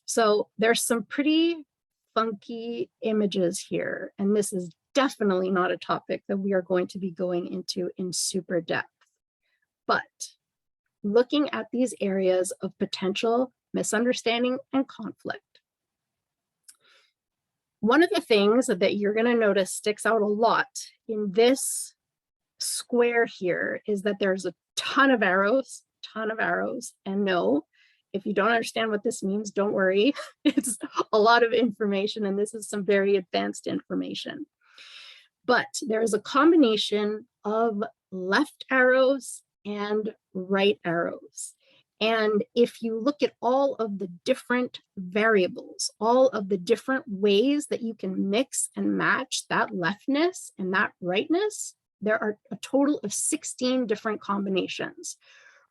Speaker 1: So there's some pretty funky images here, and this is definitely not a topic that we are going to be going into in super depth. But looking at these areas of potential misunderstanding and conflict, one of the things that you're going to notice sticks out a lot in this square here is that there's a ton of arrows, and no, if you don't understand what this means, don't worry. It's a lot of information, and this is some very advanced information. But there is a combination of left arrows and right arrows. And if you look at all of the different variables, all of the different ways that you can mix and match that leftness and that rightness, there are a total of 16 different combinations.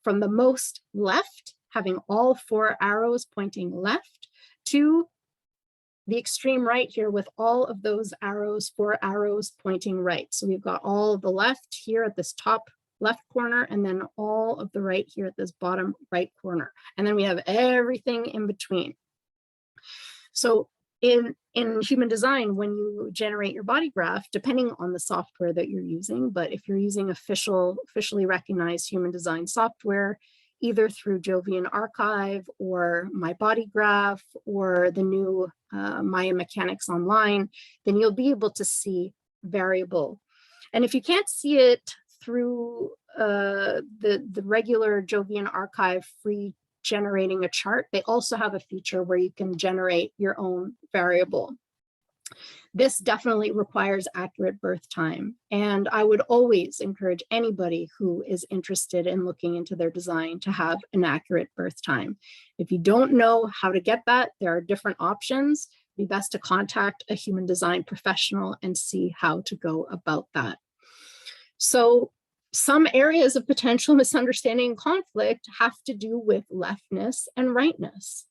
Speaker 1: From the most left, having all 4 arrows pointing left, to the extreme right here with all of those arrows, 4 arrows pointing right. So we've got all of the left here at this top left corner, and then all of the right here at this bottom right corner. And then we have everything in between. So in human design, when you generate your body graph, depending on the software that you're using, but if you're using officially recognized human design software, either through Jovian Archive or My Body Graph or the new Maya Mechanics Online, then you'll be able to see variable. And if you can't see it through the regular Jovian Archive free generating a chart, they also have a feature where you can generate your own variable. This definitely requires accurate birth time. And I would always encourage anybody who is interested in looking into their design to have an accurate birth time. If you don't know how to get that, there are different options. It'd be best to contact a human design professional and see how to go about that. So some areas of potential misunderstanding and conflict have to do with leftness and rightness.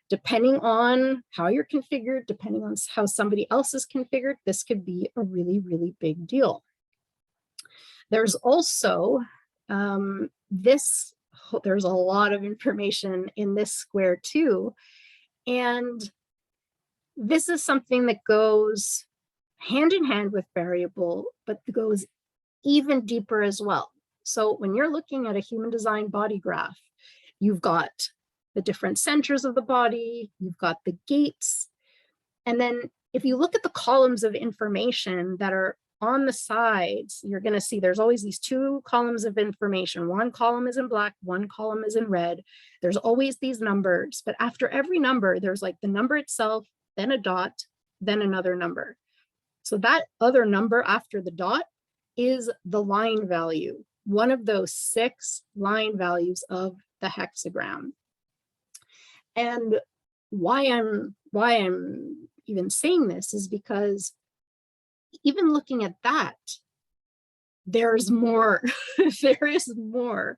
Speaker 1: Depending on how you're configured, depending on how somebody else is configured, this could be a really, really big deal. There's also there's a lot of information in this square too. And this is something that goes hand in hand with variable, but goes even deeper as well. So when you're looking at a human design body graph, you've got the different centers of the body, you've got the gates. And then if you look at the columns of information that are on the sides, you're going to see there's always these 2 columns of information. One column is in black, one column is in red. There's always these numbers, but after every number, there's like the number itself, then a dot, then another number. So that other number after the dot is the line value, one of those 6 line values of the hexagram. And why I'm even saying this is because even looking at that, there's more. There is more.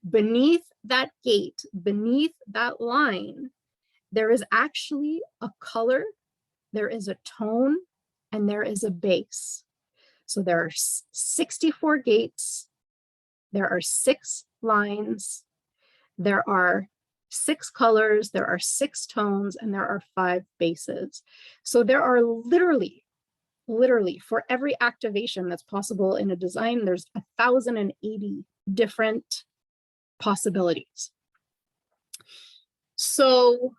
Speaker 1: Beneath that gate, beneath that line, there is actually a color, there is a tone, and there is a base. So there are 64 gates, there are 6 lines, there are 6 colors, there are 6 tones, and there are 5 bases. So there are literally for every activation that's possible in a design, there's 1,080 different possibilities. So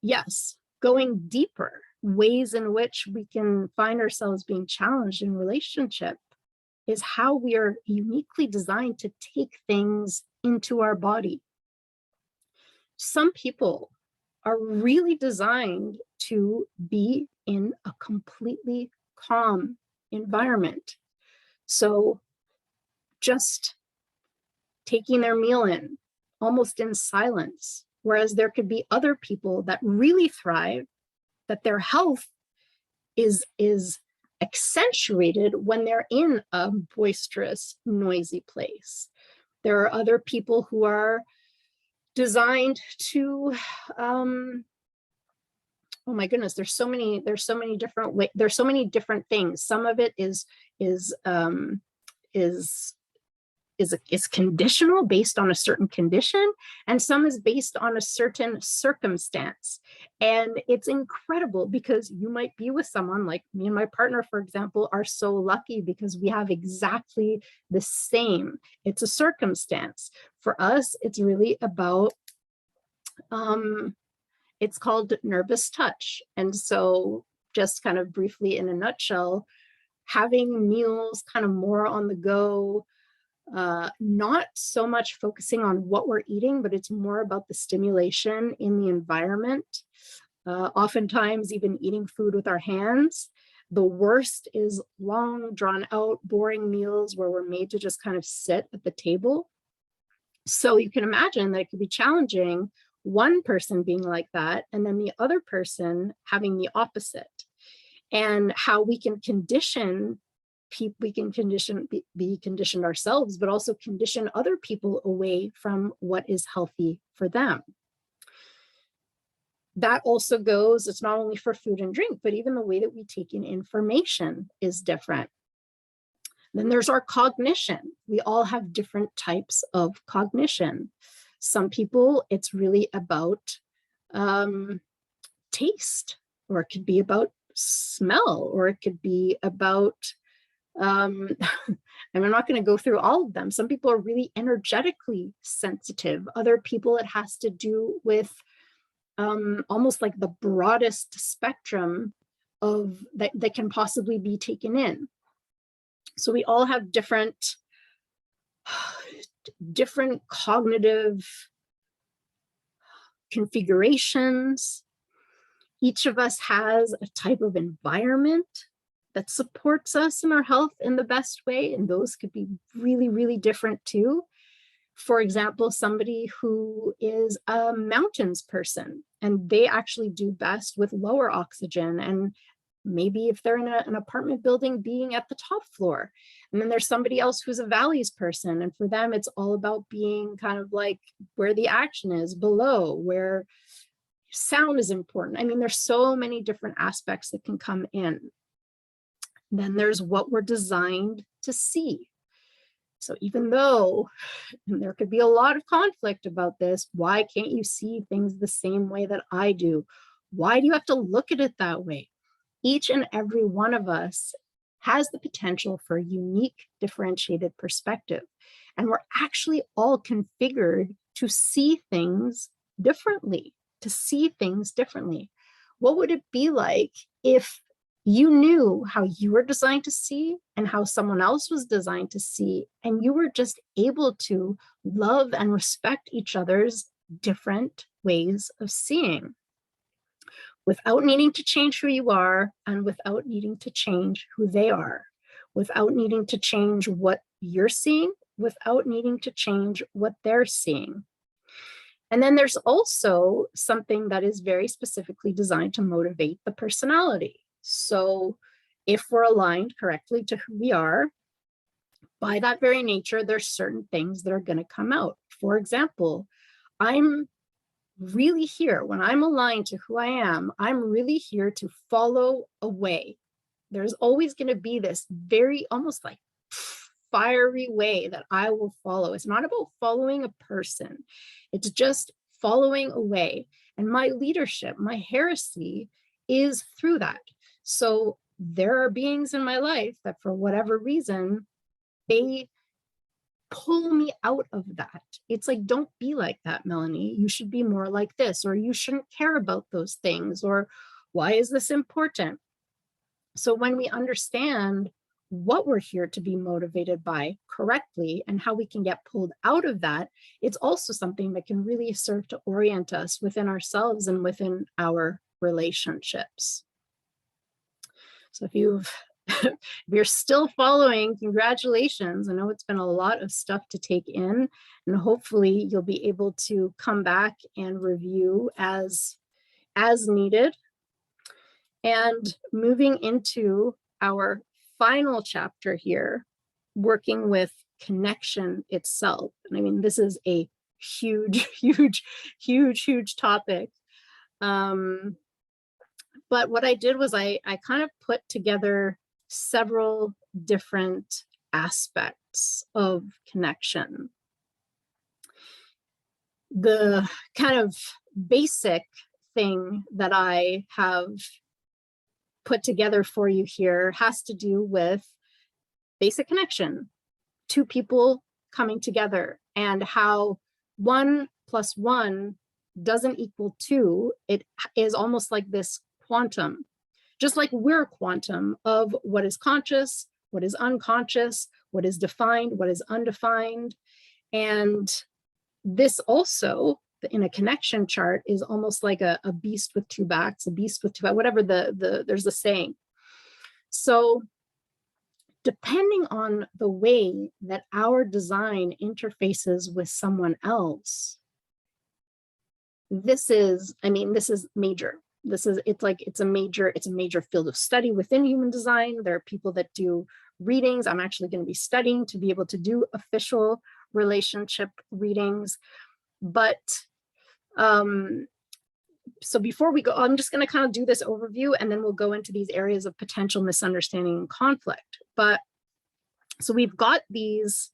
Speaker 1: yes, going deeper, ways in which we can find ourselves being challenged in relationship is how we are uniquely designed to take things into our body. Some people are really designed to be in a completely calm environment. So just taking their meal in almost in silence, whereas there could be other people that really thrive, that their health is accentuated when they're in a boisterous, noisy place. There are other people who are designed to oh my goodness, there's so many different ways, there's so many different things. Some of it is conditional, based on a certain condition, and some is based on a certain circumstance. And it's incredible because you might be with someone like me and my partner, for example, are so lucky because we have exactly the same. It's a circumstance. For us, it's really about it's called nervous touch. And so just kind of briefly in a nutshell, having meals kind of more on the go, not so much focusing on what we're eating, but it's more about the stimulation in the environment. Oftentimes even eating food with our hands. The worst is long, drawn out, boring meals where we're made to just kind of sit at the table. So you can imagine that it could be challenging, one person being like that, and then the other person having the opposite. And how we can condition people, we can be conditioned ourselves, but also condition other people away from what is healthy for them. That also goes, it's not only for food and drink, but even the way that we take in information is different. Then there's our cognition. We all have different types of cognition. Some people, it's really about taste, or it could be about smell, or it could be about, and I'm not going to go through all of them. Some people are really energetically sensitive. Other people, it has to do with almost like the broadest spectrum of that can possibly be taken in. So we all have different cognitive configurations. Each of us has a type of environment that supports us in our health in the best way, and those could be really, really different too. For example, somebody who is a mountains person, and they actually do best with lower oxygen, and maybe if they're in an apartment building, being at the top floor. And then there's somebody else who's a valleys person, and for them it's all about being kind of like where the action is, below, where sound is important. I mean, there's so many different aspects that can come in. Then there's what we're designed to see. So even though, and there could be a lot of conflict about this, why can't you see things the same way that I do? Why do you have to look at it that way? Each and every one of us has the potential for a unique, differentiated perspective. And we're actually all configured to see things differently, What would it be like if you knew how you were designed to see and how someone else was designed to see, and you were just able to love and respect each other's different ways of seeing, without needing to change who you are and without needing to change who they are, without needing to change what you're seeing, without needing to change what they're seeing. And then there's also something that is very specifically designed to motivate the personality. So if we're aligned correctly to who we are, by that very nature, there's certain things that are going to come out. For example, I'm really here, when I'm aligned to who I am, I'm really here to follow a way. There's always going to be this very almost like fiery way that I will follow. It's not about following a person. It's just following a way. And my leadership, my heresy is through that. So there are beings in my life that for whatever reason, they pull me out of that. It's like, don't be like that, Melanie. You should be more like this, or you shouldn't care about those things, or why is this important? So when we understand what we're here to be motivated by correctly and how we can get pulled out of that, it's also something that can really serve to orient us within ourselves and within our relationships. So if you're still following, congratulations. I know it's been a lot of stuff to take in, and hopefully you'll be able to come back and review as needed. And moving into our final chapter here, working with connection itself. And I mean, this is a huge, huge, huge, huge topic. But what I did was I kind of put together several different aspects of connection. The kind of basic thing that I have put together for you here has to do with basic connection, two people coming together, and how 1 + 1 doesn't equal 2. It is almost like this quantum, just like we're quantum of what is conscious, what is unconscious, what is defined, what is undefined. And this also, in a connection chart, is almost like a beast with two backs, a beast with two backs, whatever there's a saying. So depending on the way that our design interfaces with someone else, this is major. It's a major field of study within human design. There are people that do readings. I'm actually going to be studying to be able to do official relationship readings. But so before we go, I'm just going to kind of do this overview, and then we'll go into these areas of potential misunderstanding and conflict. But so we've got these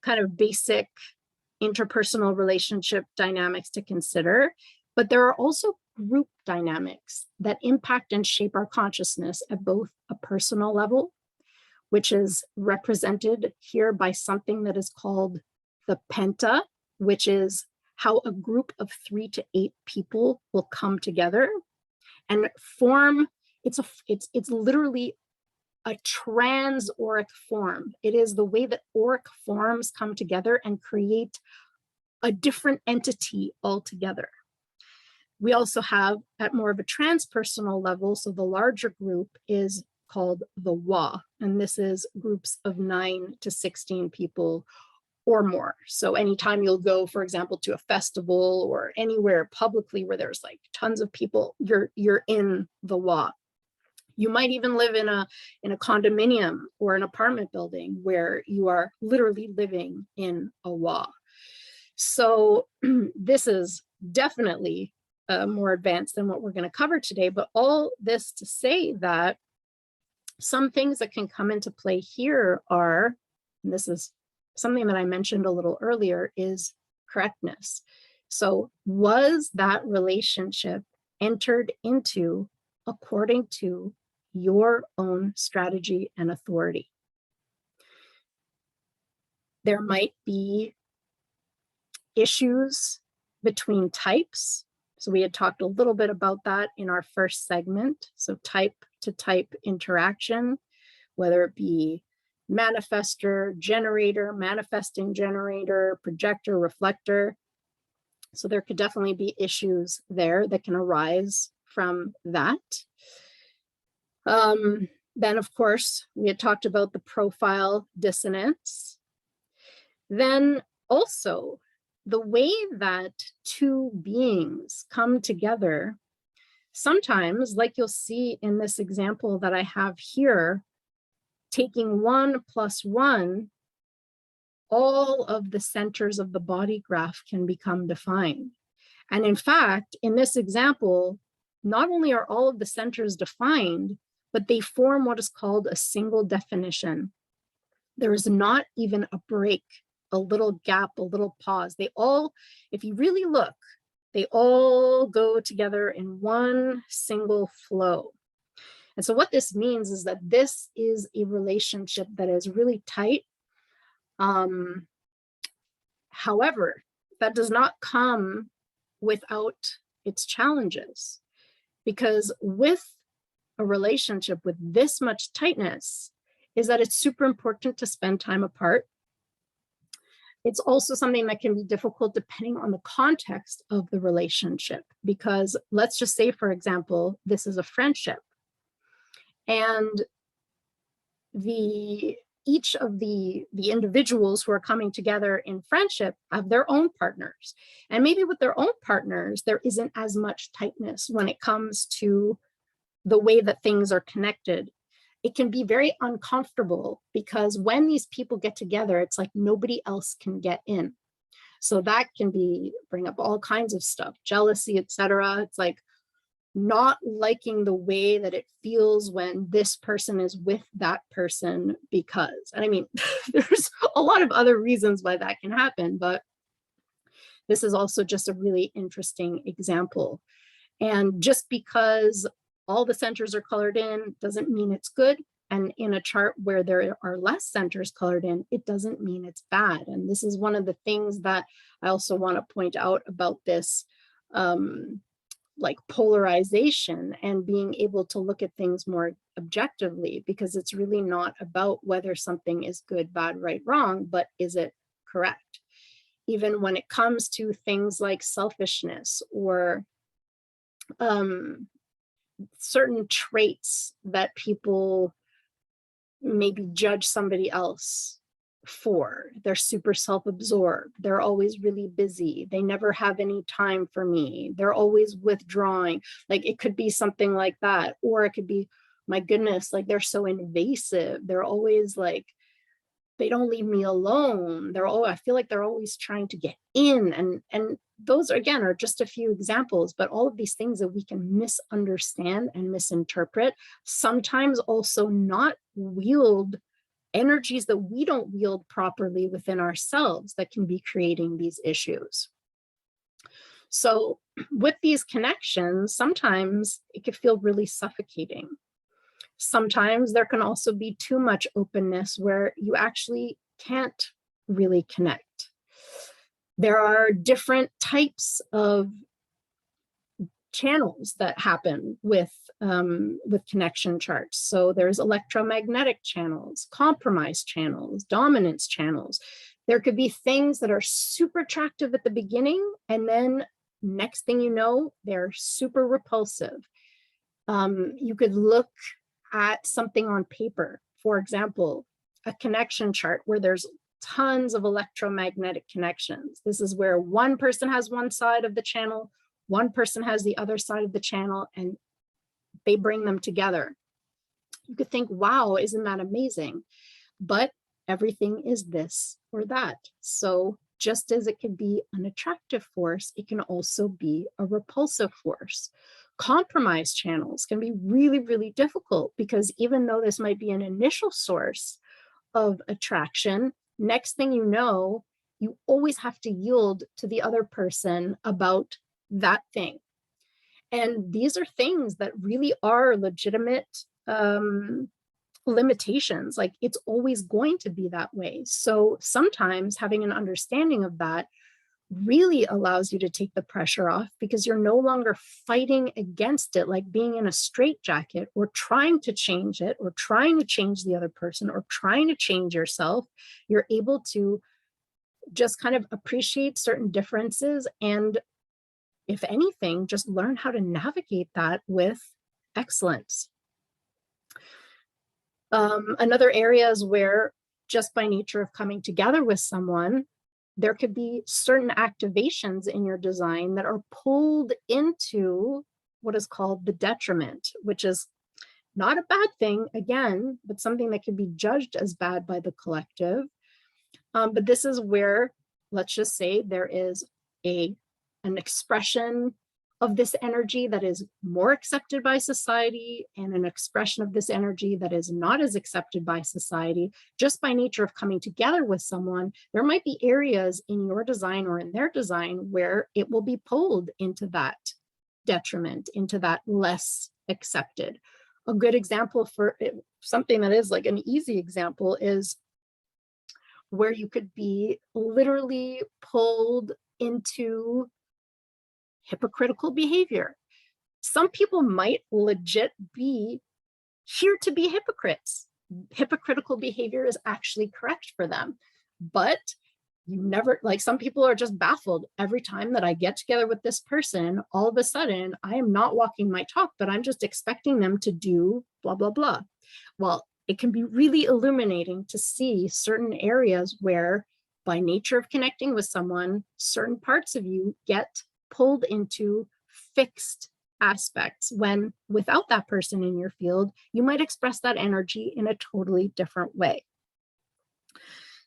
Speaker 1: kind of basic interpersonal relationship dynamics to consider, but there are also group dynamics that impact and shape our consciousness at both a personal level, which is represented here by something that is called the penta, which is how a group of 3 to 8 people will come together and form. It's literally a trans-auric form. It is the way that auric forms come together and create a different entity altogether. We also have at more of a transpersonal level, so the larger group is called the wa, and this is groups of 9 to 16 people or more. So anytime you'll go, for example, to a festival or anywhere publicly where there's like tons of people, you're in the wa. You might even live in a condominium or an apartment building where you are literally living in a wa. So this is definitely more advanced than what we're going to cover today, but all this to say that some things that can come into play here are, and this is something that I mentioned a little earlier, is correctness. So was that relationship entered into according to your own strategy and authority? There might be issues between types. So we had talked a little bit about that in our first segment. So type to type interaction, whether it be manifestor, generator, manifesting generator, projector, reflector. So there could definitely be issues there that can arise from that. Then, of course, we had talked about the profile dissonance. Then also, the way that two beings come together, sometimes, like you'll see in this example that I have here, taking 1 plus 1, all of the centers of the body graph can become defined. And in fact, in this example, not only are all of the centers defined, but they form what is called a single definition. There is not even a break, a little gap, a little pause. They all, if you really look, they all go together in one single flow. And so what this means is that this is a relationship that is really tight. However, that does not come without its challenges, because with a relationship with this much tightness is that it's super important to spend time apart. It's also something that can be difficult depending on the context of the relationship, because let's just say, for example, this is a friendship, and each of the individuals who are coming together in friendship have their own partners. And maybe with their own partners, there isn't as much tightness when it comes to the way that things are connected. It can be very uncomfortable because when these people get together, it's like nobody else can get in. So that can bring up all kinds of stuff, jealousy, etc. It's like not liking the way that it feels when this person is with that person because, and I mean, there's a lot of other reasons why that can happen, but this is also just a really interesting example. And just because all the centers are colored in doesn't mean it's good. And in a chart where there are less centers colored in, it doesn't mean it's bad. And this is one of the things that I also want to point out about this, like polarization and being able to look at things more objectively, because it's really not about whether something is good, bad, right, wrong, but is it correct? Even when it comes to things like selfishness or certain traits that people maybe judge somebody else for. They're super self-absorbed. They're always really busy. They never have any time for me. They're always withdrawing. Like it could be something like that. Or it could be, my goodness, like they're so invasive. They're always like, they don't leave me alone. I feel like they're always trying to get in. And those again are just a few examples, but all of these things that we can misunderstand and misinterpret, sometimes also not wield energies that we don't wield properly within ourselves that can be creating these issues. So with these connections, sometimes it could feel really suffocating. Sometimes there can also be too much openness where you actually can't really connect. There are different types of channels that happen with connection charts. So there's electromagnetic channels, compromise channels, dominance channels. There could be things that are super attractive at the beginning, and then next thing you know, they're super repulsive. You could look at something on paper, for example, a connection chart where there's tons of electromagnetic connections. This is where one person has one side of the channel, one person has the other side of the channel, and they bring them together. You could think, wow, isn't that amazing? But everything is this or that. So just as it can be an attractive force, it can also be a repulsive force. Compromise channels can be really, really difficult because even though this might be an initial source of attraction, next thing you know, you always have to yield to the other person about that thing. And these are things that really are legitimate limitations. Like it's always going to be that way. So sometimes having an understanding of that really allows you to take the pressure off because you're no longer fighting against it, like being in a straitjacket or trying to change it or trying to change the other person or trying to change yourself. You're able to just kind of appreciate certain differences and, if anything, just learn how to navigate that with excellence. Another area is where just by nature of coming together with someone, there could be certain activations in your design that are pulled into what is called the detriment, which is not a bad thing, again, but something that can be judged as bad by the collective. But this is where, let's just say, there is an expression of this energy that is more accepted by society and an expression of this energy that is not as accepted by society. Just by nature of coming together with someone, there might be areas in your design or in their design where it will be pulled into that detriment, into that less accepted. A good example for it, something that is like an easy example, is where you could be literally pulled into hypocritical behavior. Some people might legit be here to be hypocrites. Hypocritical behavior is actually correct for them, but you never, like, some people are just baffled every time that I get together with this person. All of a sudden, I am not walking my talk, but I'm just expecting them to do blah, blah, blah. Well, it can be really illuminating to see certain areas where, by nature of connecting with someone, certain parts of you get pulled into fixed aspects, when without that person in your field, you might express that energy in a totally different way.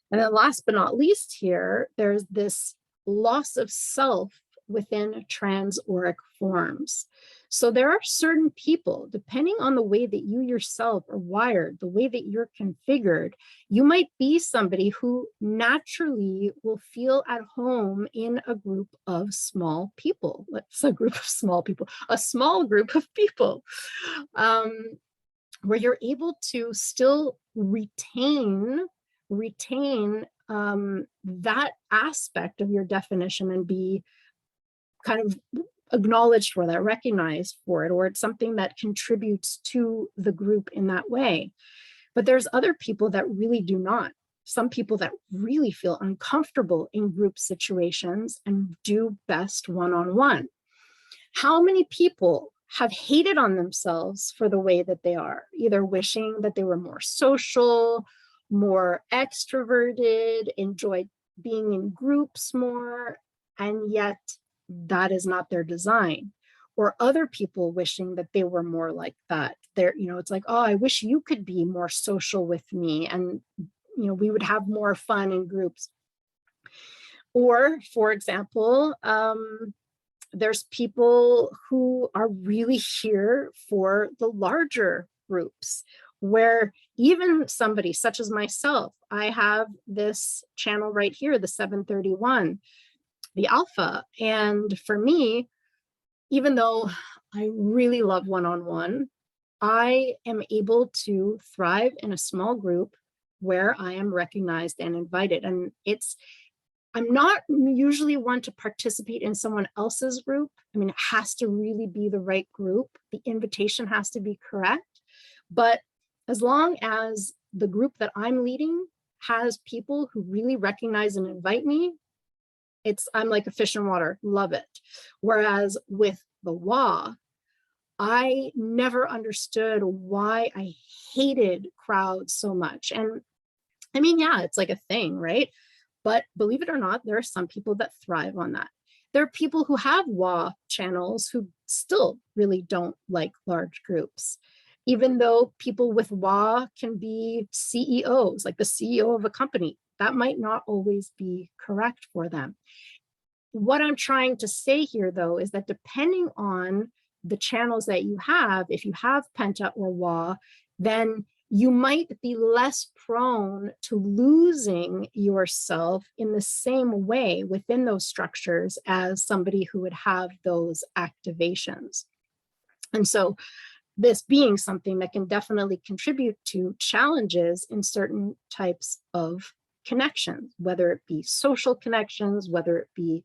Speaker 1: And then last but not least here, there's this loss of self within transauric forms. So there are certain people, depending on the way that you yourself are wired, the way that you're configured, you might be somebody who naturally will feel at home in a group of small people. What's a group of small people? A small group of people, where you're able to still retain that aspect of your definition and be kind of acknowledged for that, recognized for it, or it's something that contributes to the group in that way. But there's other people that really do not. Some people that really feel uncomfortable in group situations and do best one-on-one. How many people have hated on themselves for the way that they are, either wishing that they were more social, more extroverted, enjoyed being in groups more, and yet that is not their design. Or other people wishing that they were more like that. They're, it's like, oh, I wish you could be more social with me, and we would have more fun in groups. Or, for example, there's people who are really here for the larger groups, where even somebody such as myself, I have this channel right here, the 731, the alpha. And for me, even though I really love one-on-one, I am able to thrive in a small group where I am recognized and invited. And I'm not usually one to participate in someone else's group. I mean, it has to really be the right group. The invitation has to be correct. But as long as the group that I'm leading has people who really recognize and invite me, I'm like a fish in water, love it. Whereas with the WA, I never understood why I hated crowds so much. And I mean, yeah, it's like a thing, right? But believe it or not, there are some people that thrive on that. There are people who have WA channels who still really don't like large groups, even though people with WA can be CEOs, like the CEO of a company. That might not always be correct for them. What I'm trying to say here, though, is that depending on the channels that you have, if you have Penta or WA, then you might be less prone to losing yourself in the same way within those structures as somebody who would have those activations. And so this being something that can definitely contribute to challenges in certain types of connections, whether it be social connections, whether it be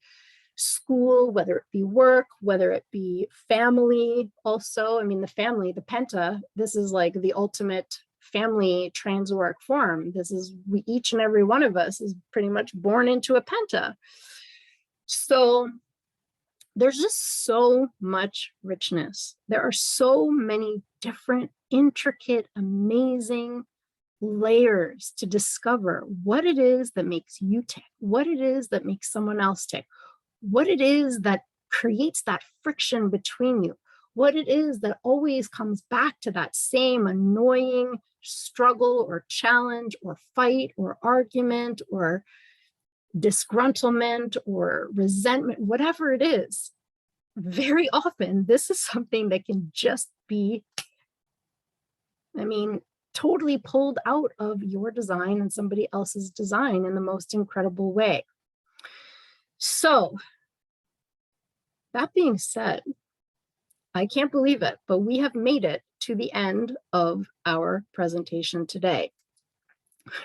Speaker 1: school, whether it be work, whether it be family also. I mean, the family, the Penta, this is like the ultimate family transwork form. This is, each and every one of us is pretty much born into a Penta. So there's just so much richness. There are so many different, intricate, amazing layers to discover what it is that makes you tick, what it is that makes someone else tick, what it is that creates that friction between you, what it is that always comes back to that same annoying struggle or challenge or fight or argument or disgruntlement or resentment, whatever it is. Very often, this is something that can just be, I mean, totally pulled out of your design and somebody else's design in the most incredible way. So that being said, I can't believe it, but we have made it to the end of our presentation today.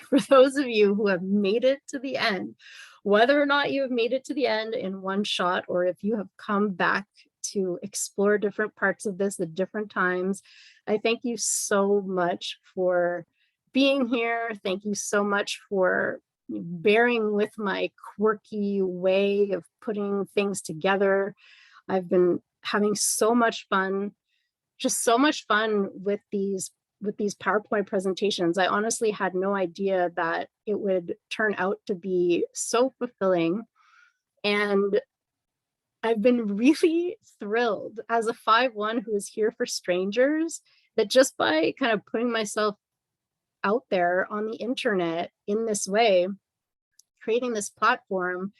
Speaker 1: For those of you who have made it to the end, whether or not you have made it to the end in one shot, or if you have come back to explore different parts of this at different times, I thank you so much for being here. Thank you so much for bearing with my quirky way of putting things together. I've been having so much fun, just so much fun with these PowerPoint presentations. I honestly had no idea that it would turn out to be so fulfilling. And I've been really thrilled as a 5-1 who is here for strangers, that just by kind of putting myself out there on the internet in this way, creating this platform,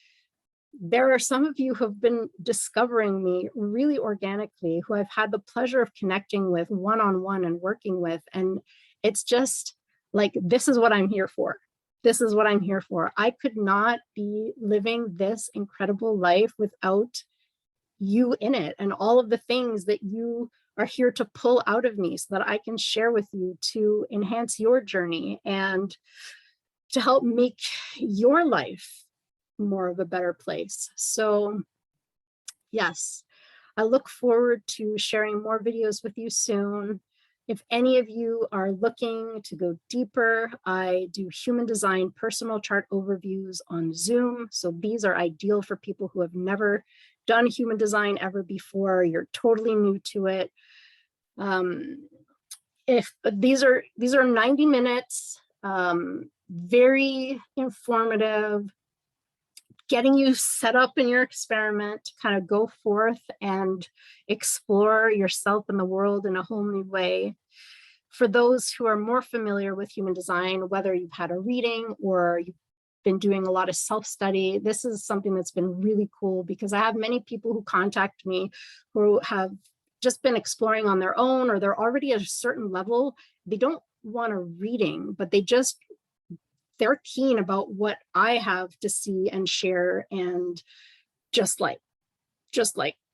Speaker 1: there are some of you who have been discovering me really organically, who I've had the pleasure of connecting with one-on-one and working with. And it's just like, this is what I'm here for. This is what I'm here for. I could not be living this incredible life without you in it, and all of the things that you are here to pull out of me so that I can share with you to enhance your journey and to help make your life more of a better place. So yes, I look forward to sharing more videos with you soon. If any of you are looking to go deeper, I do human design personal chart overviews on Zoom. So these are ideal for people who have never done human design ever before, you're totally new to it. If these are 90 minutes, very informative, getting you set up in your experiment to kind of go forth and explore yourself and the world in a whole new way. For those who are more familiar with human design, whether you've had a reading or you've been doing a lot of self-study, this is something that's been really cool, because I have many people who contact me who have just been exploring on their own, or they're already at a certain level. They don't want a reading, but they're keen about what I have to see and share, and just like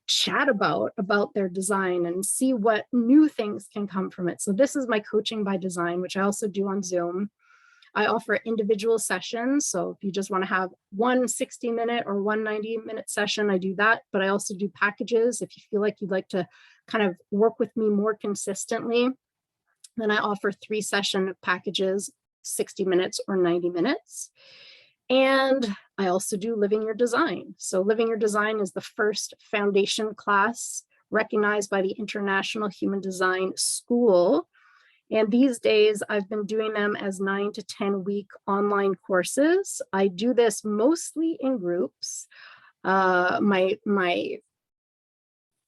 Speaker 1: chat about their design and see what new things can come from it. So this is my coaching by design, which I also do on Zoom. I offer individual sessions. So if you just want to have one 60-minute or one 90-minute session, I do that. But I also do packages. If you feel like you'd like to kind of work with me more consistently, then I offer 3-session packages, 60 minutes or 90 minutes. And I also do Living Your Design. So Living Your Design is the first foundation class recognized by the International Human Design School. And these days I've been doing them as 9 to 10 week online courses. I do this mostly in groups. My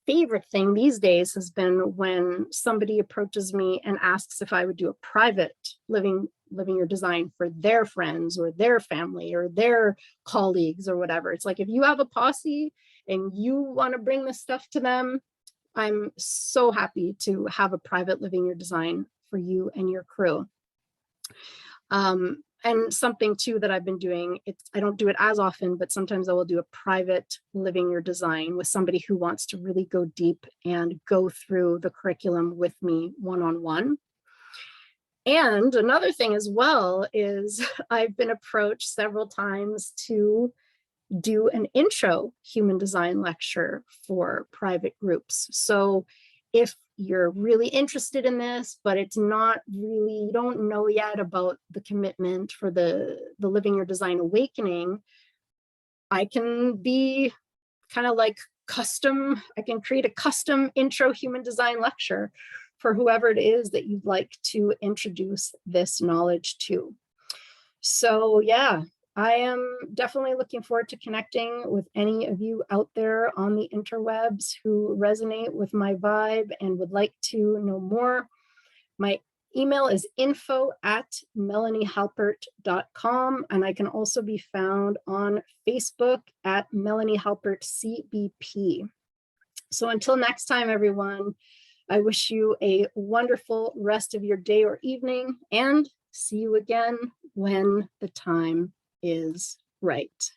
Speaker 1: favorite thing these days has been when somebody approaches me and asks if I would do a private living your design for their friends or their family or their colleagues or whatever. It's like, if you have a posse and you want to bring this stuff to them, I'm so happy to have a private living your design for you and your crew. And something too that I've been doing, I don't do it as often, but sometimes I will do a private living your design with somebody who wants to really go deep and go through the curriculum with me one-on-one. And another thing as well is I've been approached several times to do an intro human design lecture for private groups. So if you're really interested in this, but it's not really, you don't know yet about the commitment for the Living Your Design Awakening, I can be kind of like custom, I can create a custom intro human design lecture for whoever it is that you'd like to introduce this knowledge to. So yeah, I am definitely looking forward to connecting with any of you out there on the interwebs who resonate with my vibe and would like to know more. My email is info@melaniehalpert.com, and I can also be found on Facebook at Melanie Halpert CBP. So until next time, everyone, I wish you a wonderful rest of your day or evening, and see you again when the time is right.